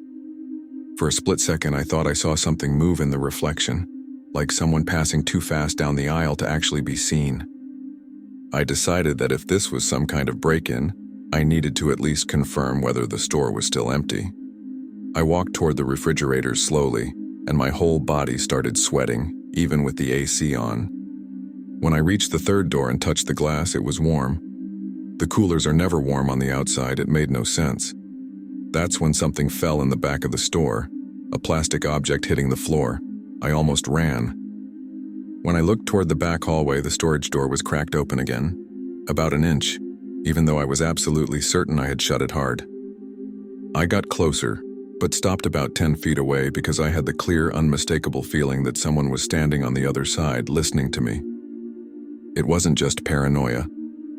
For a split second, I thought I saw something move in the reflection, like someone passing too fast down the aisle to actually be seen. I decided that if this was some kind of break-in, I needed to at least confirm whether the store was still empty. I walked toward the refrigerators slowly, and my whole body started sweating, even with the AC on. When I reached the 3rd door and touched the glass, it was warm. The coolers are never warm on the outside. It made no sense. That's when something fell in the back of the store, a plastic object hitting the floor. I almost ran. When I looked toward the back hallway, the storage door was cracked open again, about an inch, even though I was absolutely certain I had shut it hard. I got closer, but stopped about 10 feet away because I had the clear, unmistakable feeling that someone was standing on the other side, listening to me. It wasn't just paranoia.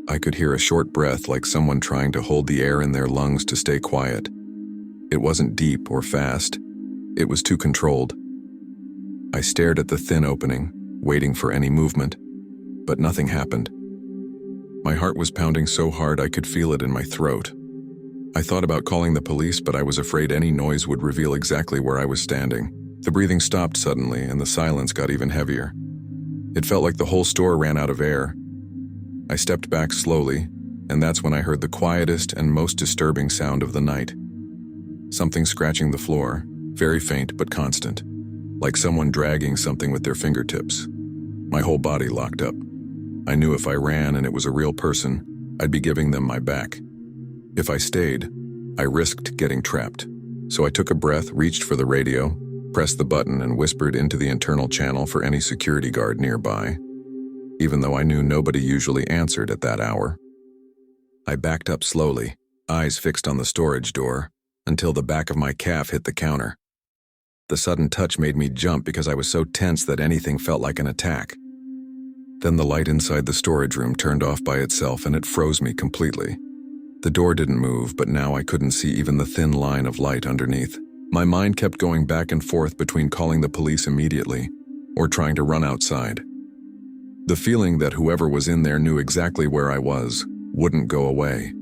I could hear a short breath like someone trying to hold the air in their lungs to stay quiet. It wasn't deep or fast. It was too controlled. I stared at the thin opening, waiting for any movement, but nothing happened. My heart was pounding so hard I could feel it in my throat. I thought about calling the police, but I was afraid any noise would reveal exactly where I was standing. The breathing stopped suddenly, and the silence got even heavier. It felt like the whole store ran out of air. I stepped back slowly, and that's when I heard the quietest and most disturbing sound of the night. Something scratching the floor, very faint but constant, like someone dragging something with their fingertips. My whole body locked up. I knew if I ran and it was a real person, I'd be giving them my back. If I stayed, I risked getting trapped. So I took a breath, reached for the radio, pressed the button, and whispered into the internal channel for any security guard nearby, even though I knew nobody usually answered at that hour. I backed up slowly, eyes fixed on the storage door, until the back of my calf hit the counter. The sudden touch made me jump because I was so tense that anything felt like an attack. Then the light inside the storage room turned off by itself and it froze me completely. The door didn't move, but now I couldn't see even the thin line of light underneath. My mind kept going back and forth between calling the police immediately or trying to run outside. The feeling that whoever was in there knew exactly where I was wouldn't go away.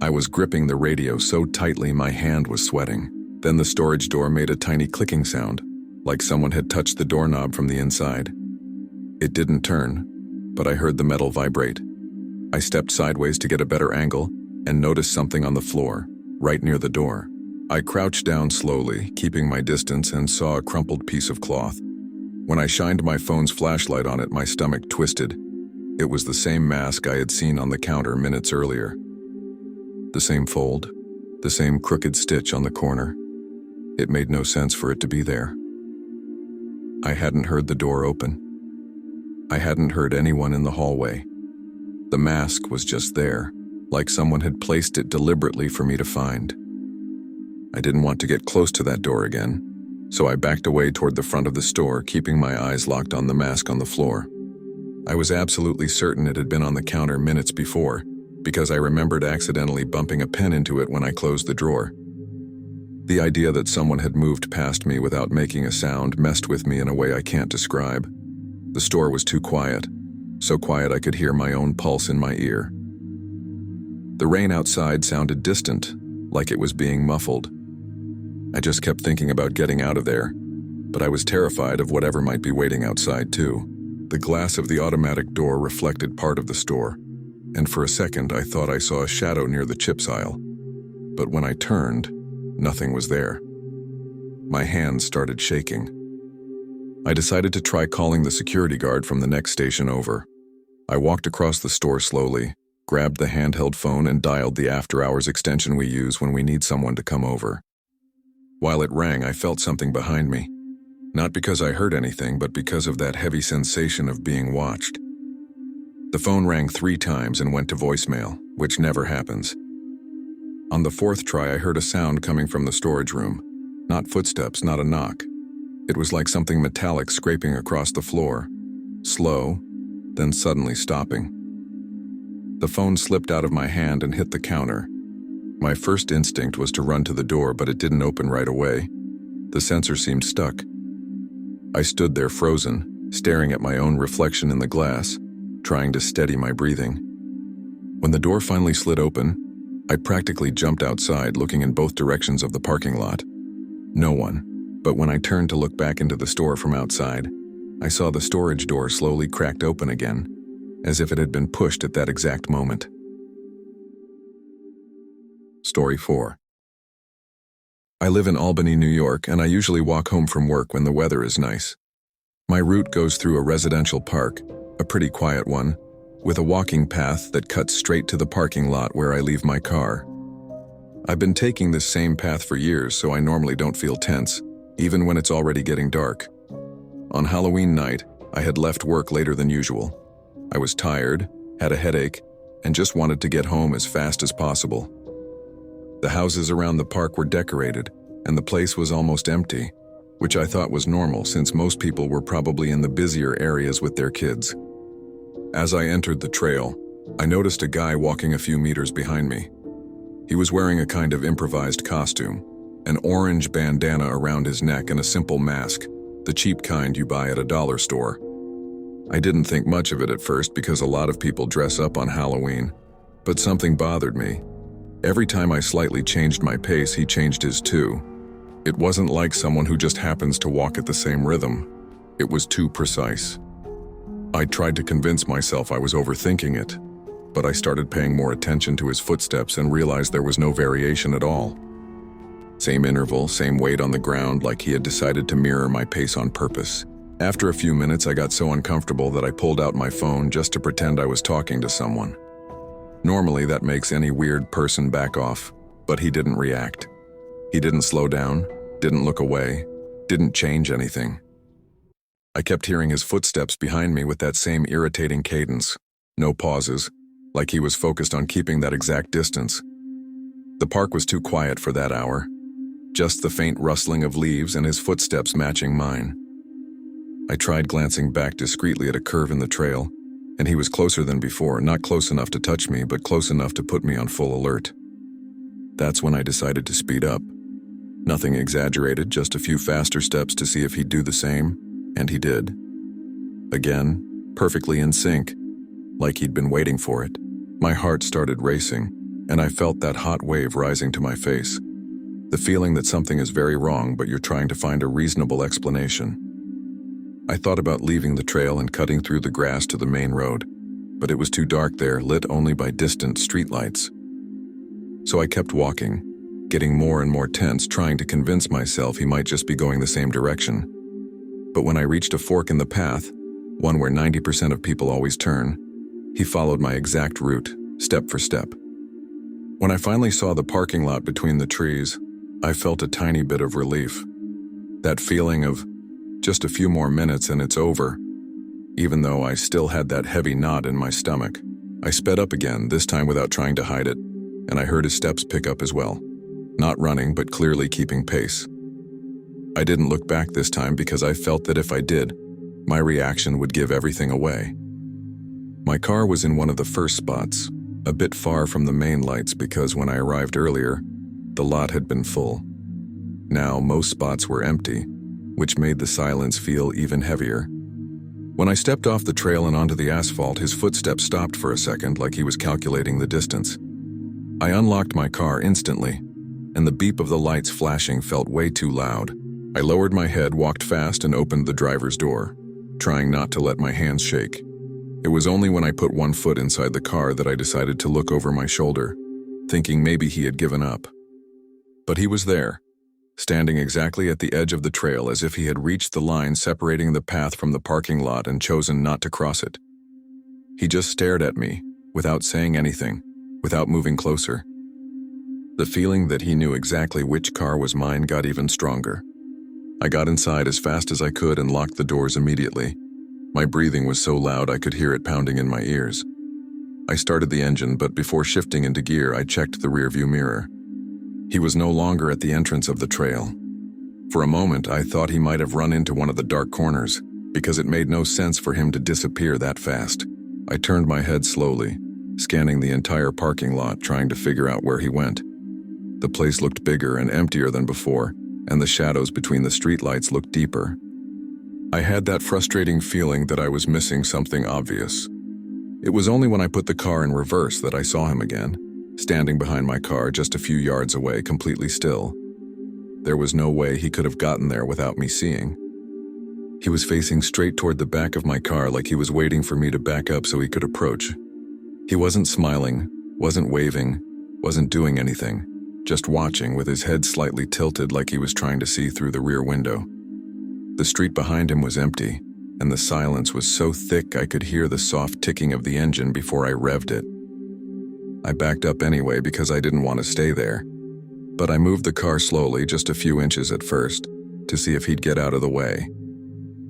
I was gripping the radio so tightly my hand was sweating. Then the storage door made a tiny clicking sound, like someone had touched the doorknob from the inside. It didn't turn, but I heard the metal vibrate. I stepped sideways to get a better angle and noticed something on the floor, right near the door. I crouched down slowly, keeping my distance, and saw a crumpled piece of cloth. When I shined my phone's flashlight on it, my stomach twisted. It was the same mask I had seen on the counter minutes earlier. The same fold, the same crooked stitch on the corner. It made no sense for it to be there. I hadn't heard the door open. I hadn't heard anyone in the hallway. The mask was just there, like someone had placed it deliberately for me to find. I didn't want to get close to that door again, so I backed away toward the front of the store, keeping my eyes locked on the mask on the floor. I was absolutely certain it had been on the counter minutes before, because I remembered accidentally bumping a pen into it when I closed the drawer. The idea that someone had moved past me without making a sound messed with me in a way I can't describe. The store was too quiet, so quiet I could hear my own pulse in my ear. The rain outside sounded distant, like it was being muffled. I just kept thinking about getting out of there, but I was terrified of whatever might be waiting outside too. The glass of the automatic door reflected part of the store, and for a second I thought I saw a shadow near the chips aisle. But when I turned, nothing was there. My hands started shaking. I decided to try calling the security guard from the next station over. I walked across the store slowly, grabbed the handheld phone, and dialed the after-hours extension we use when we need someone to come over. While it rang, I felt something behind me. Not because I heard anything, but because of that heavy sensation of being watched. The phone rang 3 times and went to voicemail, which never happens. On the 4th try, I heard a sound coming from the storage room. Not footsteps, not a knock. It was like something metallic scraping across the floor. Slow, then suddenly stopping. The phone slipped out of my hand and hit the counter. My first instinct was to run to the door, but it didn't open right away. The sensor seemed stuck. I stood there frozen, staring at my own reflection in the glass, trying to steady my breathing. When the door finally slid open, I practically jumped outside, looking in both directions of the parking lot. No one. But when I turned to look back into the store from outside, I saw the storage door slowly cracked open again, as if it had been pushed at that exact moment. Story 4. I live in Albany, New York, and I usually walk home from work when the weather is nice. My route goes through a residential park, a pretty quiet one, with a walking path that cuts straight to the parking lot where I leave my car. I've been taking this same path for years, so I normally don't feel tense, even when it's already getting dark. On Halloween night, I had left work later than usual. I was tired, had a headache, and just wanted to get home as fast as possible. The houses around the park were decorated, and the place was almost empty, which I thought was normal since most people were probably in the busier areas with their kids. As I entered the trail, I noticed a guy walking a few meters behind me. He was wearing a kind of improvised costume, an orange bandana around his neck and a simple mask, the cheap kind you buy at a dollar store. I didn't think much of it at first because a lot of people dress up on Halloween, but something bothered me. Every time I slightly changed my pace, he changed his too. It wasn't like someone who just happens to walk at the same rhythm. It was too precise. I tried to convince myself I was overthinking it, but I started paying more attention to his footsteps and realized there was no variation at all. Same interval, same weight on the ground, like he had decided to mirror my pace on purpose. After a few minutes, I got so uncomfortable that I pulled out my phone just to pretend I was talking to someone. Normally, that makes any weird person back off, but he didn't react. He didn't slow down, didn't look away, didn't change anything. I kept hearing his footsteps behind me with that same irritating cadence. No pauses, like he was focused on keeping that exact distance. The park was too quiet for that hour. Just the faint rustling of leaves and his footsteps matching mine. I tried glancing back discreetly at a curve in the trail, and he was closer than before, not close enough to touch me, but close enough to put me on full alert. That's when I decided to speed up. Nothing exaggerated, just a few faster steps to see if he'd do the same, and he did. Again, perfectly in sync, like he'd been waiting for it. My heart started racing, and I felt that hot wave rising to my face. The feeling that something is very wrong, but you're trying to find a reasonable explanation. I thought about leaving the trail and cutting through the grass to the main road, but it was too dark there, lit only by distant streetlights. So I kept walking, getting more and more tense, trying to convince myself he might just be going the same direction. But when I reached a fork in the path, one where 90% of people always turn, he followed my exact route, step for step. When I finally saw the parking lot between the trees, I felt a tiny bit of relief. That feeling of just a few more minutes and it's over. Even though I still had that heavy knot in my stomach, I sped up again, this time without trying to hide it, and I heard his steps pick up as well. Not running, but clearly keeping pace. I didn't look back this time because I felt that if I did, my reaction would give everything away. My car was in one of the first spots, a bit far from the main lights because when I arrived earlier, the lot had been full. Now most spots were empty, which made the silence feel even heavier. When I stepped off the trail and onto the asphalt, his footsteps stopped for a second like he was calculating the distance. I unlocked my car instantly, and the beep of the lights flashing felt way too loud. I lowered my head, walked fast, and opened the driver's door, trying not to let my hands shake. It was only when I put one foot inside the car that I decided to look over my shoulder, thinking maybe he had given up. But he was there, standing exactly at the edge of the trail as if he had reached the line separating the path from the parking lot and chosen not to cross it. He just stared at me, without saying anything, without moving closer. The feeling that he knew exactly which car was mine got even stronger. I got inside as fast as I could and locked the doors immediately. My breathing was so loud I could hear it pounding in my ears. I started the engine, but before shifting into gear, I checked the rearview mirror. He was no longer at the entrance of the trail. For a moment, I thought he might have run into one of the dark corners, because it made no sense for him to disappear that fast. I turned my head slowly, scanning the entire parking lot, trying to figure out where he went. The place looked bigger and emptier than before, and the shadows between the streetlights looked deeper. I had that frustrating feeling that I was missing something obvious. It was only when I put the car in reverse that I saw him again, standing behind my car just a few yards away, completely still. There was no way he could have gotten there without me seeing. He was facing straight toward the back of my car like he was waiting for me to back up so he could approach. He wasn't smiling, wasn't waving, wasn't doing anything, just watching with his head slightly tilted like he was trying to see through the rear window. The street behind him was empty, and the silence was so thick I could hear the soft ticking of the engine before I revved it. I backed up anyway because I didn't want to stay there, but I moved the car slowly, just a few inches at first, to see if he'd get out of the way.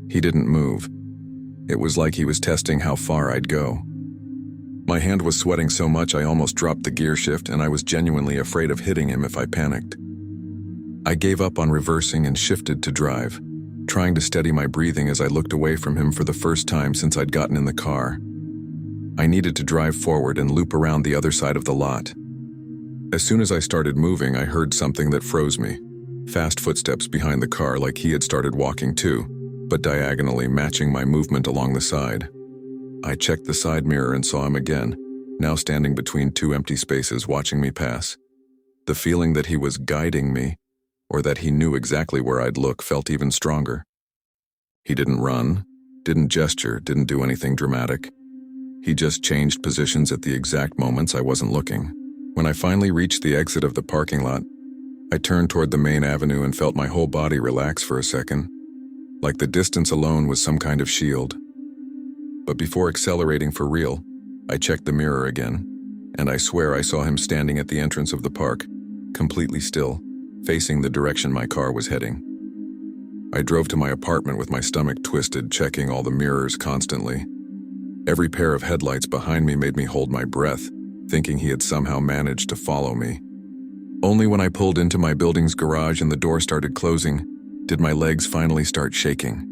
He didn't move. It was like he was testing how far I'd go. My hand was sweating so much I almost dropped the gear shift, and I was genuinely afraid of hitting him if I panicked. I gave up on reversing and shifted to drive, trying to steady my breathing as I looked away from him for the first time since I'd gotten in the car. I needed to drive forward and loop around the other side of the lot. As soon as I started moving, I heard something that froze me. Fast footsteps behind the car, like he had started walking too, but diagonally matching my movement along the side. I checked the side mirror and saw him again, now standing between two empty spaces watching me pass. The feeling that he was guiding me, or that he knew exactly where I'd look, felt even stronger. He didn't run, didn't gesture, didn't do anything dramatic. He just changed positions at the exact moments I wasn't looking. When I finally reached the exit of the parking lot, I turned toward the main avenue and felt my whole body relax for a second, like the distance alone was some kind of shield. But before accelerating for real, I checked the mirror again, and I swear I saw him standing at the entrance of the park, completely still, facing the direction my car was heading. I drove to my apartment with my stomach twisted, checking all the mirrors constantly. Every pair of headlights behind me made me hold my breath, thinking he had somehow managed to follow me. Only when I pulled into my building's garage and the door started closing, did my legs finally start shaking.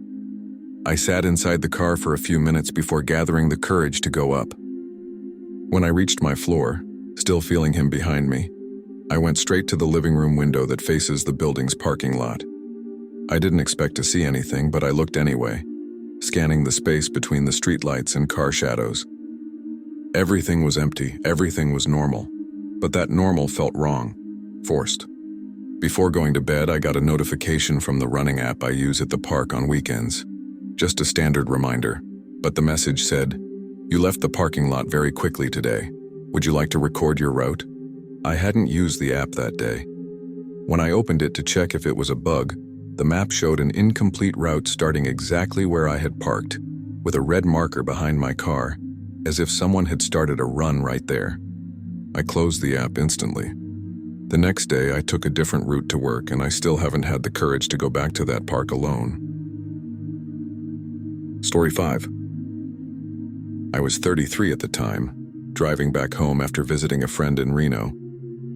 I sat inside the car for a few minutes before gathering the courage to go up. When I reached my floor, still feeling him behind me, I went straight to the living room window that faces the building's parking lot. I didn't expect to see anything, but I looked anyway, scanning the space between the streetlights and car shadows. Everything was empty, everything was normal, but that normal felt wrong, forced. Before going to bed, I got a notification from the running app I use at the park on weekends. Just a standard reminder, but the message said, "You left the parking lot very quickly today. Would you like to record your route?" I hadn't used the app that day. When I opened it to check if it was a bug, the map showed an incomplete route starting exactly where I had parked, with a red marker behind my car, as if someone had started a run right there. I closed the app instantly. The next day, I took a different route to work, and I still haven't had the courage to go back to that park alone. Story 5. I was 33 at the time, driving back home after visiting a friend in Reno.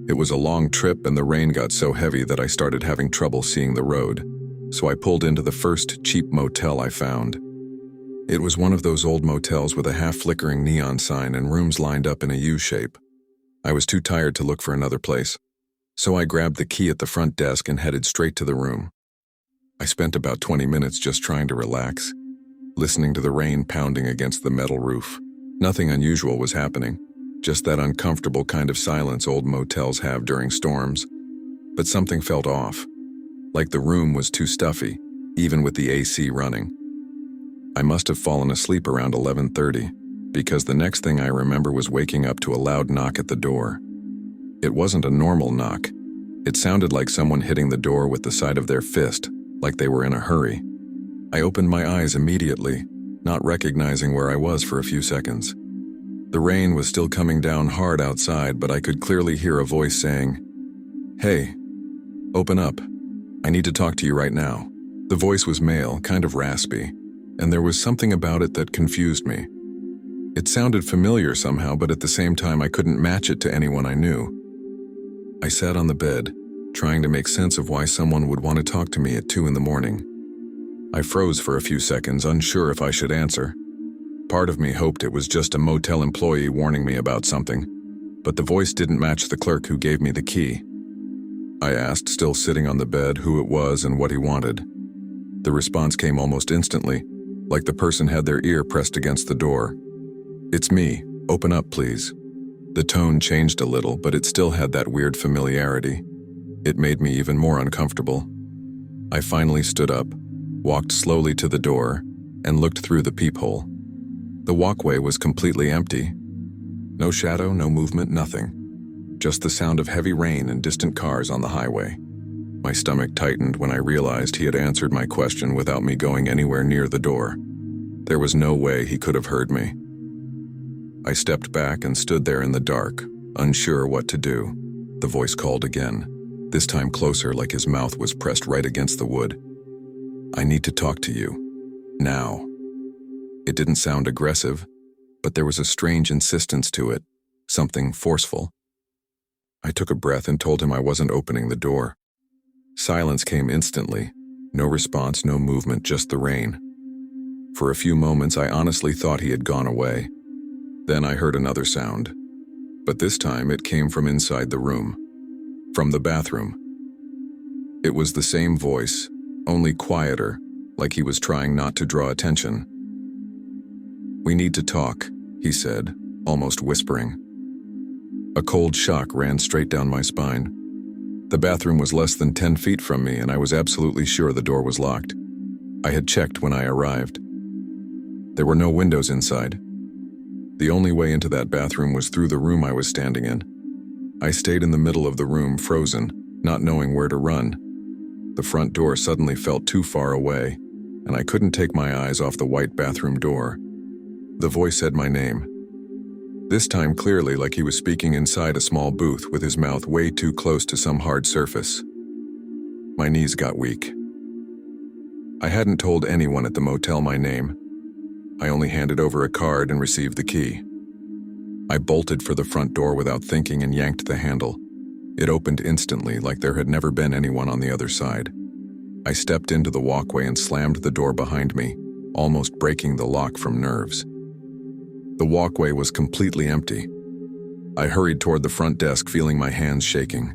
It was a long trip, and the rain got so heavy that I started having trouble seeing the road, so I pulled into the first cheap motel I found. It was one of those old motels with a half-flickering neon sign and rooms lined up in a U-shape. I was too tired to look for another place, so I grabbed the key at the front desk and headed straight to the room. I spent about 20 minutes just trying to relax, listening to the rain pounding against the metal roof. Nothing unusual was happening, just that uncomfortable kind of silence old motels have during storms. But something felt off, like the room was too stuffy, even with the AC running. I must have fallen asleep around 11:30, because the next thing I remember was waking up to a loud knock at the door. It wasn't a normal knock. It sounded like someone hitting the door with the side of their fist, like they were in a hurry. I opened my eyes immediately, not recognizing where I was for a few seconds. The rain was still coming down hard outside, but I could clearly hear a voice saying, "Hey, open up. I need to talk to you right now." The voice was male, kind of raspy, and there was something about it that confused me. It sounded familiar somehow, but at the same time I couldn't match it to anyone I knew. I sat on the bed, trying to make sense of why someone would want to talk to me at 2 in the morning. I froze for a few seconds, unsure if I should answer. Part of me hoped it was just a motel employee warning me about something, but the voice didn't match the clerk who gave me the key. I asked, still sitting on the bed, who it was and what he wanted. The response came almost instantly, like the person had their ear pressed against the door. "It's me. Open up, please." The tone changed a little, but it still had that weird familiarity. It made me even more uncomfortable. I finally stood up, walked slowly to the door, and looked through the peephole. The walkway was completely empty. No shadow, no movement, nothing. Just the sound of heavy rain and distant cars on the highway. My stomach tightened when I realized he had answered my question without me going anywhere near the door. There was no way he could have heard me. I stepped back and stood there in the dark, unsure what to do. The voice called again, this time closer, like his mouth was pressed right against the wood. "I need to talk to you. Now." It didn't sound aggressive, but there was a strange insistence to it, something forceful. I took a breath and told him I wasn't opening the door. Silence came instantly. No response, no movement, just the rain. For a few moments, I honestly thought he had gone away. Then I heard another sound. But this time, it came from inside the room. From the bathroom. It was the same voice, only quieter, like he was trying not to draw attention. "We need to talk," he said, almost whispering. A cold shock ran straight down my spine. The bathroom was less than 10 feet from me, and I was absolutely sure the door was locked. I had checked when I arrived. There were no windows inside. The only way into that bathroom was through the room I was standing in. I stayed in the middle of the room, frozen, not knowing where to run. The front door suddenly felt too far away, and I couldn't take my eyes off the white bathroom door. The voice said my name. This time clearly, like he was speaking inside a small booth with his mouth way too close to some hard surface. My knees got weak. I hadn't told anyone at the motel my name. I only handed over a card and received the key. I bolted for the front door without thinking and yanked the handle. It opened instantly, like there had never been anyone on the other side. I stepped into the walkway and slammed the door behind me, almost breaking the lock from nerves. The walkway was completely empty. I hurried toward the front desk, feeling my hands shaking.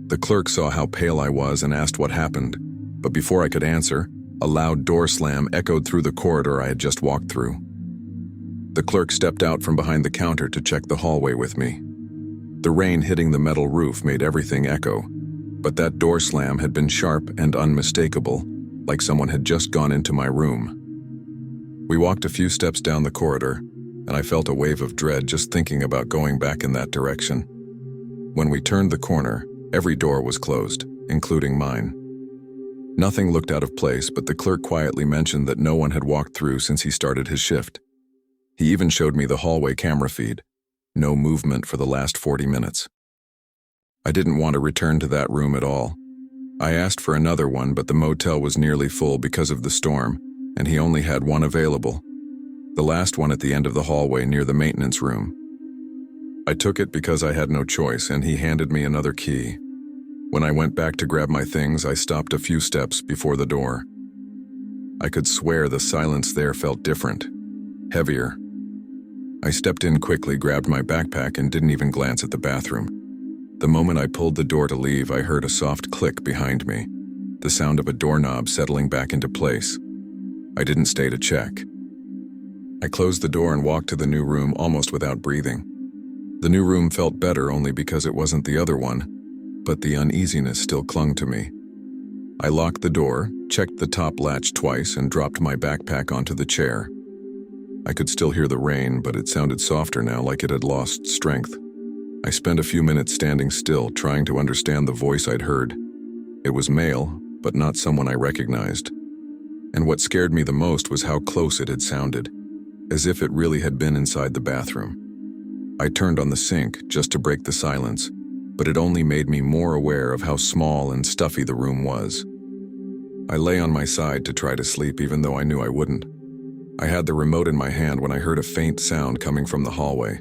The clerk saw how pale I was and asked what happened, but before I could answer, a loud door slam echoed through the corridor I had just walked through. The clerk stepped out from behind the counter to check the hallway with me. The rain hitting the metal roof made everything echo, but that door slam had been sharp and unmistakable, like someone had just gone into my room. We walked a few steps down the corridor, and I felt a wave of dread just thinking about going back in that direction. When we turned the corner, every door was closed, including mine. Nothing looked out of place, but the clerk quietly mentioned that no one had walked through since he started his shift. He even showed me the hallway camera feed. No movement for the last 40 minutes. I didn't want to return to that room at all. I asked for another one, but the motel was nearly full because of the storm, and he only had one available. The last one at the end of the hallway near the maintenance room. I took it because I had no choice, and he handed me another key. When I went back to grab my things, I stopped a few steps before the door. I could swear the silence there felt different, heavier. I stepped in quickly, grabbed my backpack, and didn't even glance at the bathroom. The moment I pulled the door to leave, I heard a soft click behind me, the sound of a doorknob settling back into place. I didn't stay to check. I closed the door and walked to the new room almost without breathing. The new room felt better only because it wasn't the other one, but the uneasiness still clung to me. I locked the door, checked the top latch twice, and dropped my backpack onto the chair. I could still hear the rain, but it sounded softer now, like it had lost strength. I spent a few minutes standing still, trying to understand the voice I'd heard. It was male, but not someone I recognized. And what scared me the most was how close it had sounded, as if it really had been inside the bathroom. I turned on the sink just to break the silence, but it only made me more aware of how small and stuffy the room was. I lay on my side to try to sleep, even though I knew I wouldn't. I had the remote in my hand when I heard a faint sound coming from the hallway.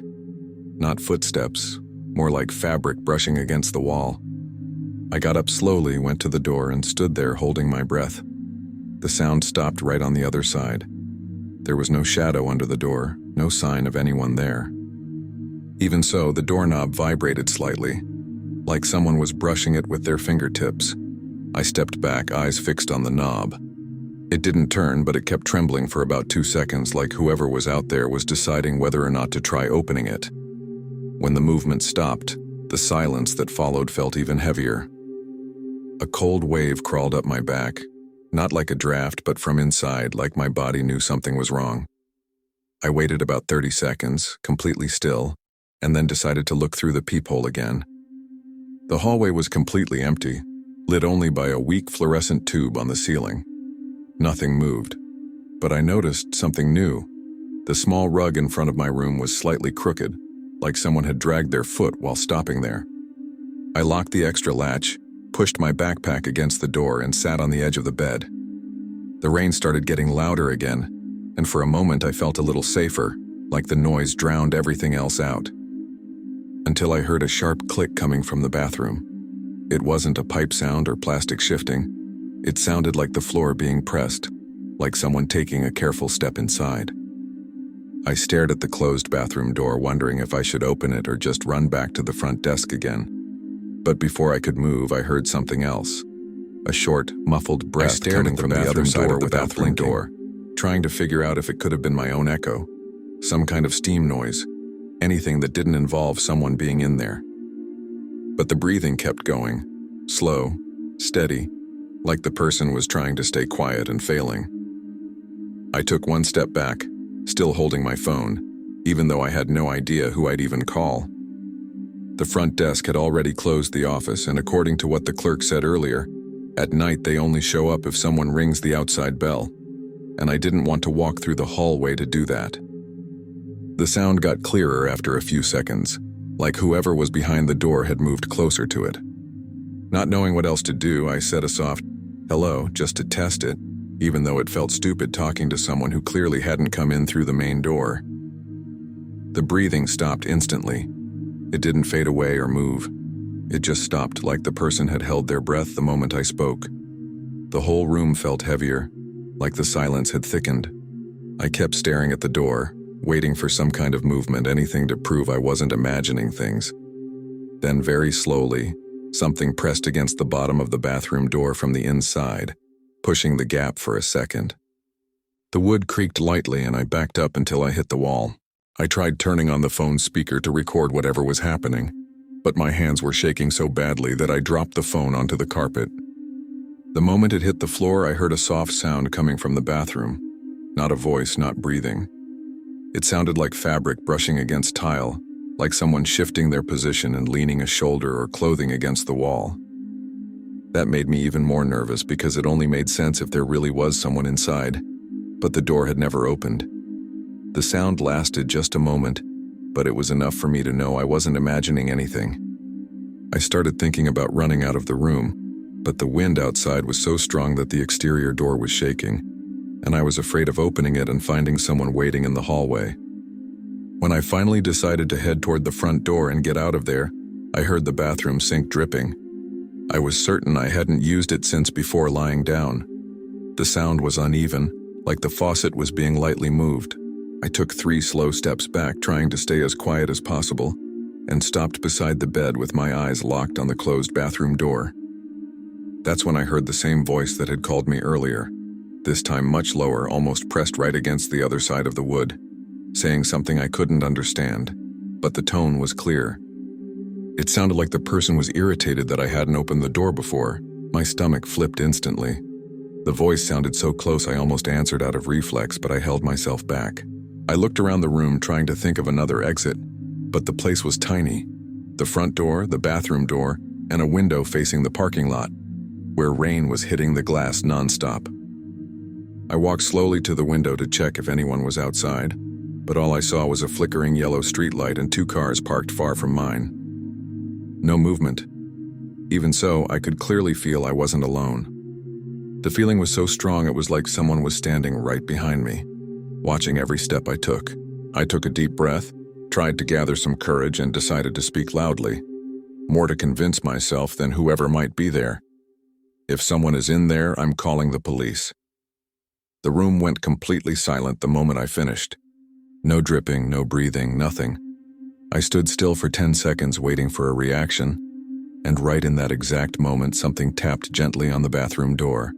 Not footsteps, more like fabric brushing against the wall. I got up slowly, went to the door, and stood there holding my breath. The sound stopped right on the other side. There was no shadow under the door, no sign of anyone there. Even so, the doorknob vibrated slightly, like someone was brushing it with their fingertips. I stepped back, eyes fixed on the knob. It didn't turn, but it kept trembling for about 2 seconds, like whoever was out there was deciding whether or not to try opening it. When the movement stopped, the silence that followed felt even heavier. A cold wave crawled up my back, not like a draft, but from inside, like my body knew something was wrong. I waited about 30 seconds, completely still, and then decided to look through the peephole again. The hallway was completely empty, lit only by a weak fluorescent tube on the ceiling. Nothing moved, but I noticed something new. The small rug in front of my room was slightly crooked, like someone had dragged their foot while stopping there. I locked the extra latch, pushed my backpack against the door, and sat on the edge of the bed. The rain started getting louder again, and for a moment I felt a little safer, like the noise drowned everything else out. Until I heard a sharp click coming from the bathroom. It wasn't a pipe sound or plastic shifting. It sounded like the floor being pressed, like someone taking a careful step inside. I stared at the closed bathroom door, wondering if I should open it or just run back to the front desk again. But before I could move, I heard something else. A short, muffled breath coming from the other side of the bathroom door, trying to figure out if it could have been my own echo. Some kind of steam noise. Anything that didn't involve someone being in there. But the breathing kept going. Slow, steady, like the person was trying to stay quiet and failing. I took one step back, still holding my phone, even though I had no idea who I'd even call. The front desk had already closed the office, and according to what the clerk said earlier, at night they only show up if someone rings the outside bell, and I didn't want to walk through the hallway to do that. The sound got clearer after a few seconds, like whoever was behind the door had moved closer to it. Not knowing what else to do, I said a soft hello just to test it, even though it felt stupid talking to someone who clearly hadn't come in through the main door. The breathing stopped instantly. It didn't fade away or move. It just stopped, like the person had held their breath the moment I spoke. The whole room felt heavier, like the silence had thickened. I kept staring at the door, waiting for some kind of movement, anything to prove I wasn't imagining things. Then very slowly, something pressed against the bottom of the bathroom door from the inside, pushing the gap for a second. The wood creaked lightly and I backed up until I hit the wall. I tried turning on the phone speaker to record whatever was happening, but my hands were shaking so badly that I dropped the phone onto the carpet. The moment it hit the floor, I heard a soft sound coming from the bathroom. Not a voice, not breathing. It sounded like fabric brushing against tile, like someone shifting their position and leaning a shoulder or clothing against the wall. That made me even more nervous because it only made sense if there really was someone inside, but the door had never opened. The sound lasted just a moment, but it was enough for me to know I wasn't imagining anything. I started thinking about running out of the room, but the wind outside was so strong that the exterior door was shaking, and I was afraid of opening it and finding someone waiting in the hallway. When I finally decided to head toward the front door and get out of there, I heard the bathroom sink dripping. I was certain I hadn't used it since before lying down. The sound was uneven, like the faucet was being lightly moved. I took 3 slow steps back, trying to stay as quiet as possible, and stopped beside the bed with my eyes locked on the closed bathroom door. That's when I heard the same voice that had called me earlier, this time much lower, almost pressed right against the other side of the wood, saying something I couldn't understand, but the tone was clear. It sounded like the person was irritated that I hadn't opened the door before. My stomach flipped instantly. The voice sounded so close I almost answered out of reflex, but I held myself back. I looked around the room trying to think of another exit, but the place was tiny. The front door, the bathroom door, and a window facing the parking lot, where rain was hitting the glass nonstop. I walked slowly to the window to check if anyone was outside, but all I saw was a flickering yellow streetlight and 2 cars parked far from mine. No movement. Even so, I could clearly feel I wasn't alone. The feeling was so strong it was like someone was standing right behind me, watching every step I took. I took a deep breath, tried to gather some courage, and decided to speak loudly, more to convince myself than whoever might be there. If someone is in there, I'm calling the police. The room went completely silent the moment I finished. No dripping, no breathing, nothing. I stood still for 10 seconds waiting for a reaction, and right in that exact moment something tapped gently on the bathroom door.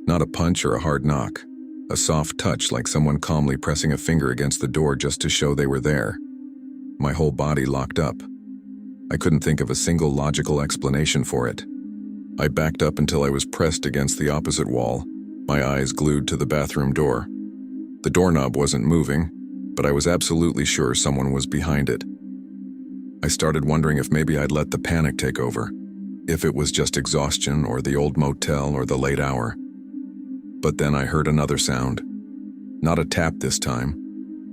Not a punch or a hard knock. A soft touch, like someone calmly pressing a finger against the door just to show they were there. My whole body locked up. I couldn't think of a single logical explanation for it. I backed up until I was pressed against the opposite wall, my eyes glued to the bathroom door. The doorknob wasn't moving, but I was absolutely sure someone was behind it. I started wondering if maybe I'd let the panic take over, if it was just exhaustion or the old motel or the late hour. But then I heard another sound. Not a tap this time,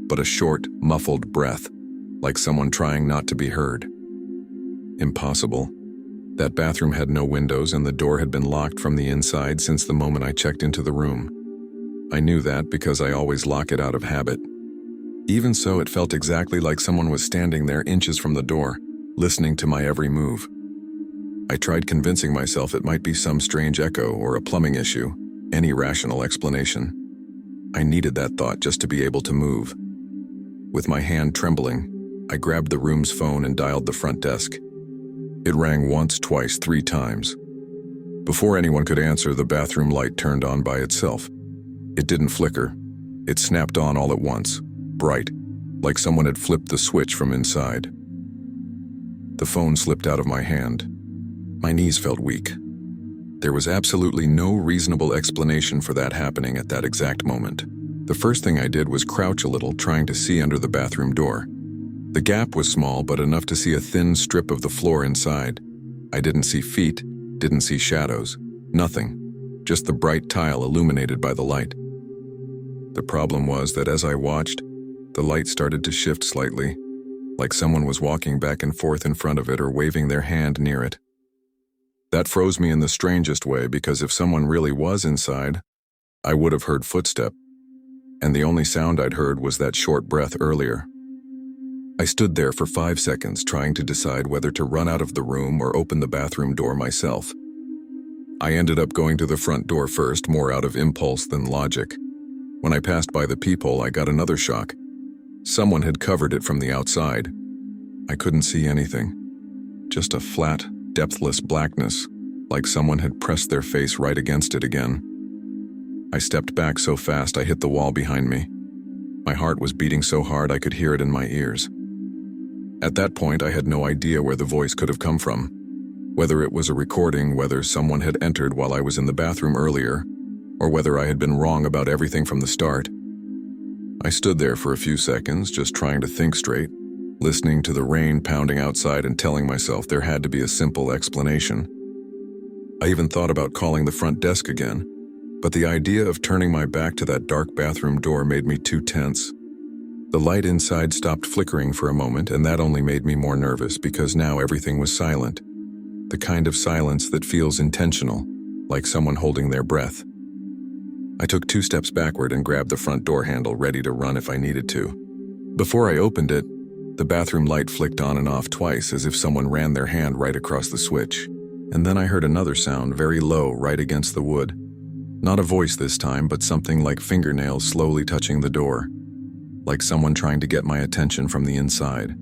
but a short, muffled breath, like someone trying not to be heard. Impossible. That bathroom had no windows and the door had been locked from the inside since the moment I checked into the room. I knew that because I always lock it out of habit. Even so, it felt exactly like someone was standing there inches from the door, listening to my every move. I tried convincing myself it might be some strange echo or a plumbing issue, any rational explanation. I needed that thought just to be able to move. With my hand trembling, I grabbed the room's phone and dialed the front desk. It rang once, twice, 3 times. Before anyone could answer, the bathroom light turned on by itself. It didn't flicker. It snapped on all at once, bright, like someone had flipped the switch from inside. The phone slipped out of my hand. My knees felt weak. There was absolutely no reasonable explanation for that happening at that exact moment. The first thing I did was crouch a little, trying to see under the bathroom door. The gap was small, but enough to see a thin strip of the floor inside. I didn't see feet, didn't see shadows, nothing, just the bright tile illuminated by the light. The problem was that as I watched, the light started to shift slightly, like someone was walking back and forth in front of it or waving their hand near it. That froze me in the strangest way, because if someone really was inside, I would have heard footsteps, and the only sound I'd heard was that short breath earlier. I stood there for 5 seconds trying to decide whether to run out of the room or open the bathroom door myself. I ended up going to the front door first, more out of impulse than logic. When I passed by the peephole, I got another shock. Someone had covered it from the outside. I couldn't see anything. Just a flat, depthless blackness, like someone had pressed their face right against it again. I stepped back so fast I hit the wall behind me. My heart was beating so hard I could hear it in my ears. At that point, I had no idea where the voice could have come from. Whether it was a recording, whether someone had entered while I was in the bathroom earlier, or whether I had been wrong about everything from the start. I stood there for a few seconds, just trying to think straight, listening to the rain pounding outside and telling myself there had to be a simple explanation. I even thought about calling the front desk again, but the idea of turning my back to that dark bathroom door made me too tense. The light inside stopped flickering for a moment, and that only made me more nervous because now everything was silent. The kind of silence that feels intentional, like someone holding their breath. I took 2 steps backward and grabbed the front door handle, ready to run if I needed to. Before I opened it, the bathroom light flicked on and off twice, as if someone ran their hand right across the switch. And then I heard another sound, very low, right against the wood. Not a voice this time, but something like fingernails slowly touching the door, like someone trying to get my attention from the inside.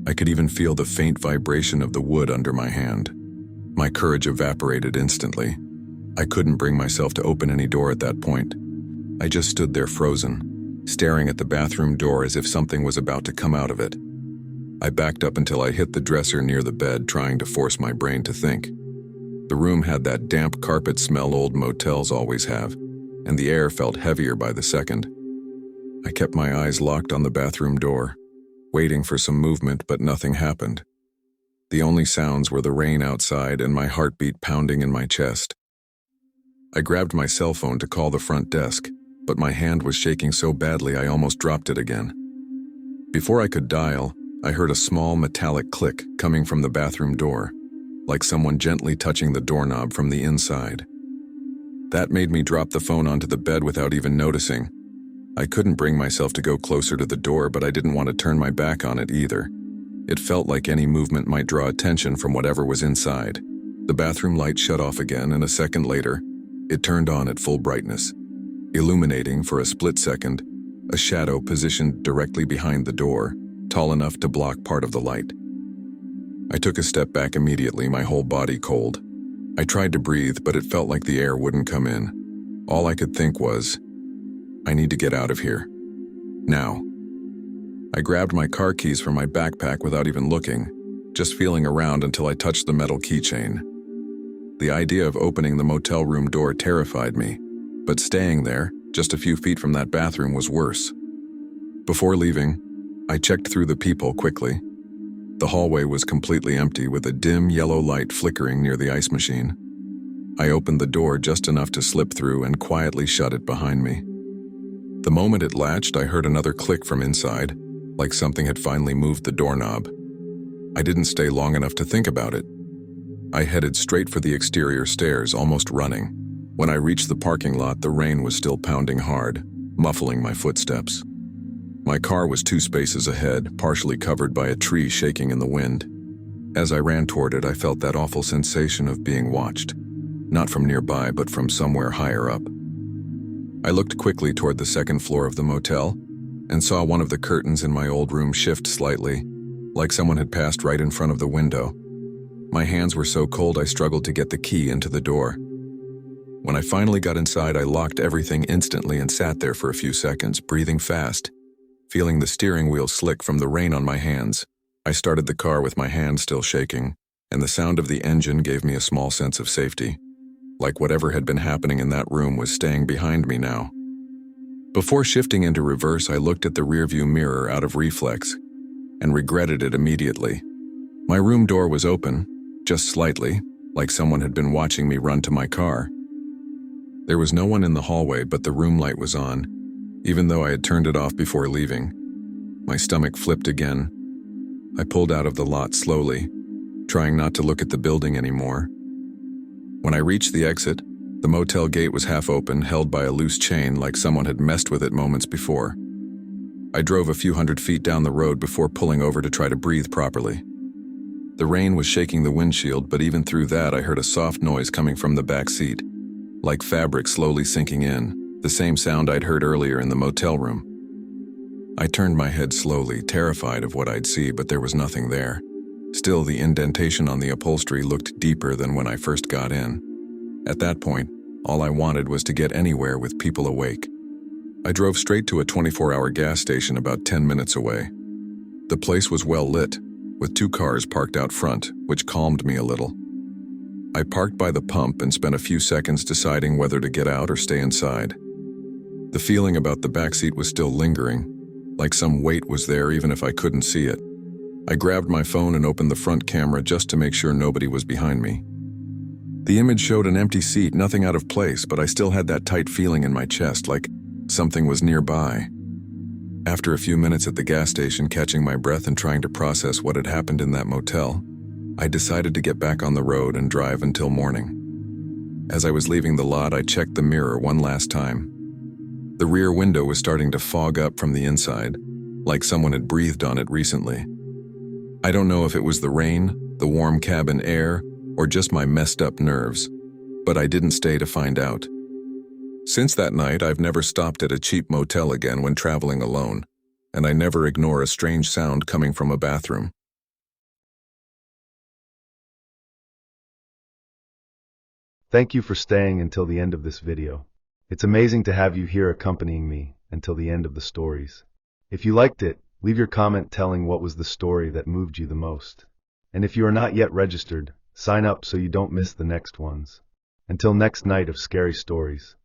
I could even feel the faint vibration of the wood under my hand. My courage evaporated instantly. I couldn't bring myself to open any door at that point. I just stood there frozen, staring at the bathroom door as if something was about to come out of it. I backed up until I hit the dresser near the bed, trying to force my brain to think. The room had that damp carpet smell old motels always have, and the air felt heavier by the second. I kept my eyes locked on the bathroom door, waiting for some movement, but nothing happened. The only sounds were the rain outside and my heartbeat pounding in my chest. I grabbed my cell phone to call the front desk, but my hand was shaking so badly I almost dropped it again. Before I could dial, I heard a small metallic click coming from the bathroom door, like someone gently touching the doorknob from the inside. That made me drop the phone onto the bed without even noticing. I couldn't bring myself to go closer to the door, but I didn't want to turn my back on it either. It felt like any movement might draw attention from whatever was inside. The bathroom light shut off again, and a second later, it turned on at full brightness, illuminating for a split second a shadow positioned directly behind the door, tall enough to block part of the light. I took a step back immediately, my whole body cold. I tried to breathe, but it felt like the air wouldn't come in. All I could think was, I need to get out of here. Now. I grabbed my car keys from my backpack without even looking, just feeling around until I touched the metal keychain. The idea of opening the motel room door terrified me, but staying there, just a few feet from that bathroom, was worse. Before leaving, I checked through the peephole quickly. The hallway was completely empty, with a dim yellow light flickering near the ice machine. I opened the door just enough to slip through and quietly shut it behind me. The moment it latched, I heard another click from inside, like something had finally moved the doorknob. I didn't stay long enough to think about it. I headed straight for the exterior stairs, almost running. When I reached the parking lot, the rain was still pounding hard, muffling my footsteps. My car was 2 spaces ahead, partially covered by a tree shaking in the wind. As I ran toward it, I felt that awful sensation of being watched, not from nearby, but from somewhere higher up. I looked quickly toward the second floor of the motel and saw one of the curtains in my old room shift slightly, like someone had passed right in front of the window. My hands were so cold I struggled to get the key into the door. When I finally got inside, I locked everything instantly and sat there for a few seconds, breathing fast, feeling the steering wheel slick from the rain on my hands. I started the car with my hand still shaking, and the sound of the engine gave me a small sense of safety, like whatever had been happening in that room was staying behind me now. Before shifting into reverse, I looked at the rearview mirror out of reflex and regretted it immediately. My room door was open, just slightly, like someone had been watching me run to my car. There was no one in the hallway, but the room light was on, even though I had turned it off before leaving. My stomach flipped again. I pulled out of the lot slowly, trying not to look at the building anymore. When I reached the exit, the motel gate was half open, held by a loose chain like someone had messed with it moments before. I drove a few hundred feet down the road before pulling over to try to breathe properly. The rain was shaking the windshield, but even through that I heard a soft noise coming from the back seat, like fabric slowly sinking in, the same sound I'd heard earlier in the motel room. I turned my head slowly, terrified of what I'd see, but there was nothing there. Still, the indentation on the upholstery looked deeper than when I first got in. At that point, all I wanted was to get anywhere with people awake. I drove straight to a 24-hour gas station about 10 minutes away. The place was well lit, with 2 cars parked out front, which calmed me a little. I parked by the pump and spent a few seconds deciding whether to get out or stay inside. The feeling about the backseat was still lingering, like some weight was there even if I couldn't see it. I grabbed my phone and opened the front camera just to make sure nobody was behind me. The image showed an empty seat, nothing out of place, but I still had that tight feeling in my chest, like something was nearby. After a few minutes at the gas station, catching my breath and trying to process what had happened in that motel, I decided to get back on the road and drive until morning. As I was leaving the lot, I checked the mirror one last time. The rear window was starting to fog up from the inside, like someone had breathed on it recently. I don't know if it was the rain, the warm cabin air, or just my messed up nerves, but I didn't stay to find out. Since that night, I've never stopped at a cheap motel again when traveling alone, and I never ignore a strange sound coming from a bathroom. Thank you for staying until the end of this video. It's amazing to have you here accompanying me until the end of the stories. If you liked it, leave your comment telling what was the story that moved you the most. And if you are not yet registered, sign up so you don't miss the next ones. Until next night of scary stories.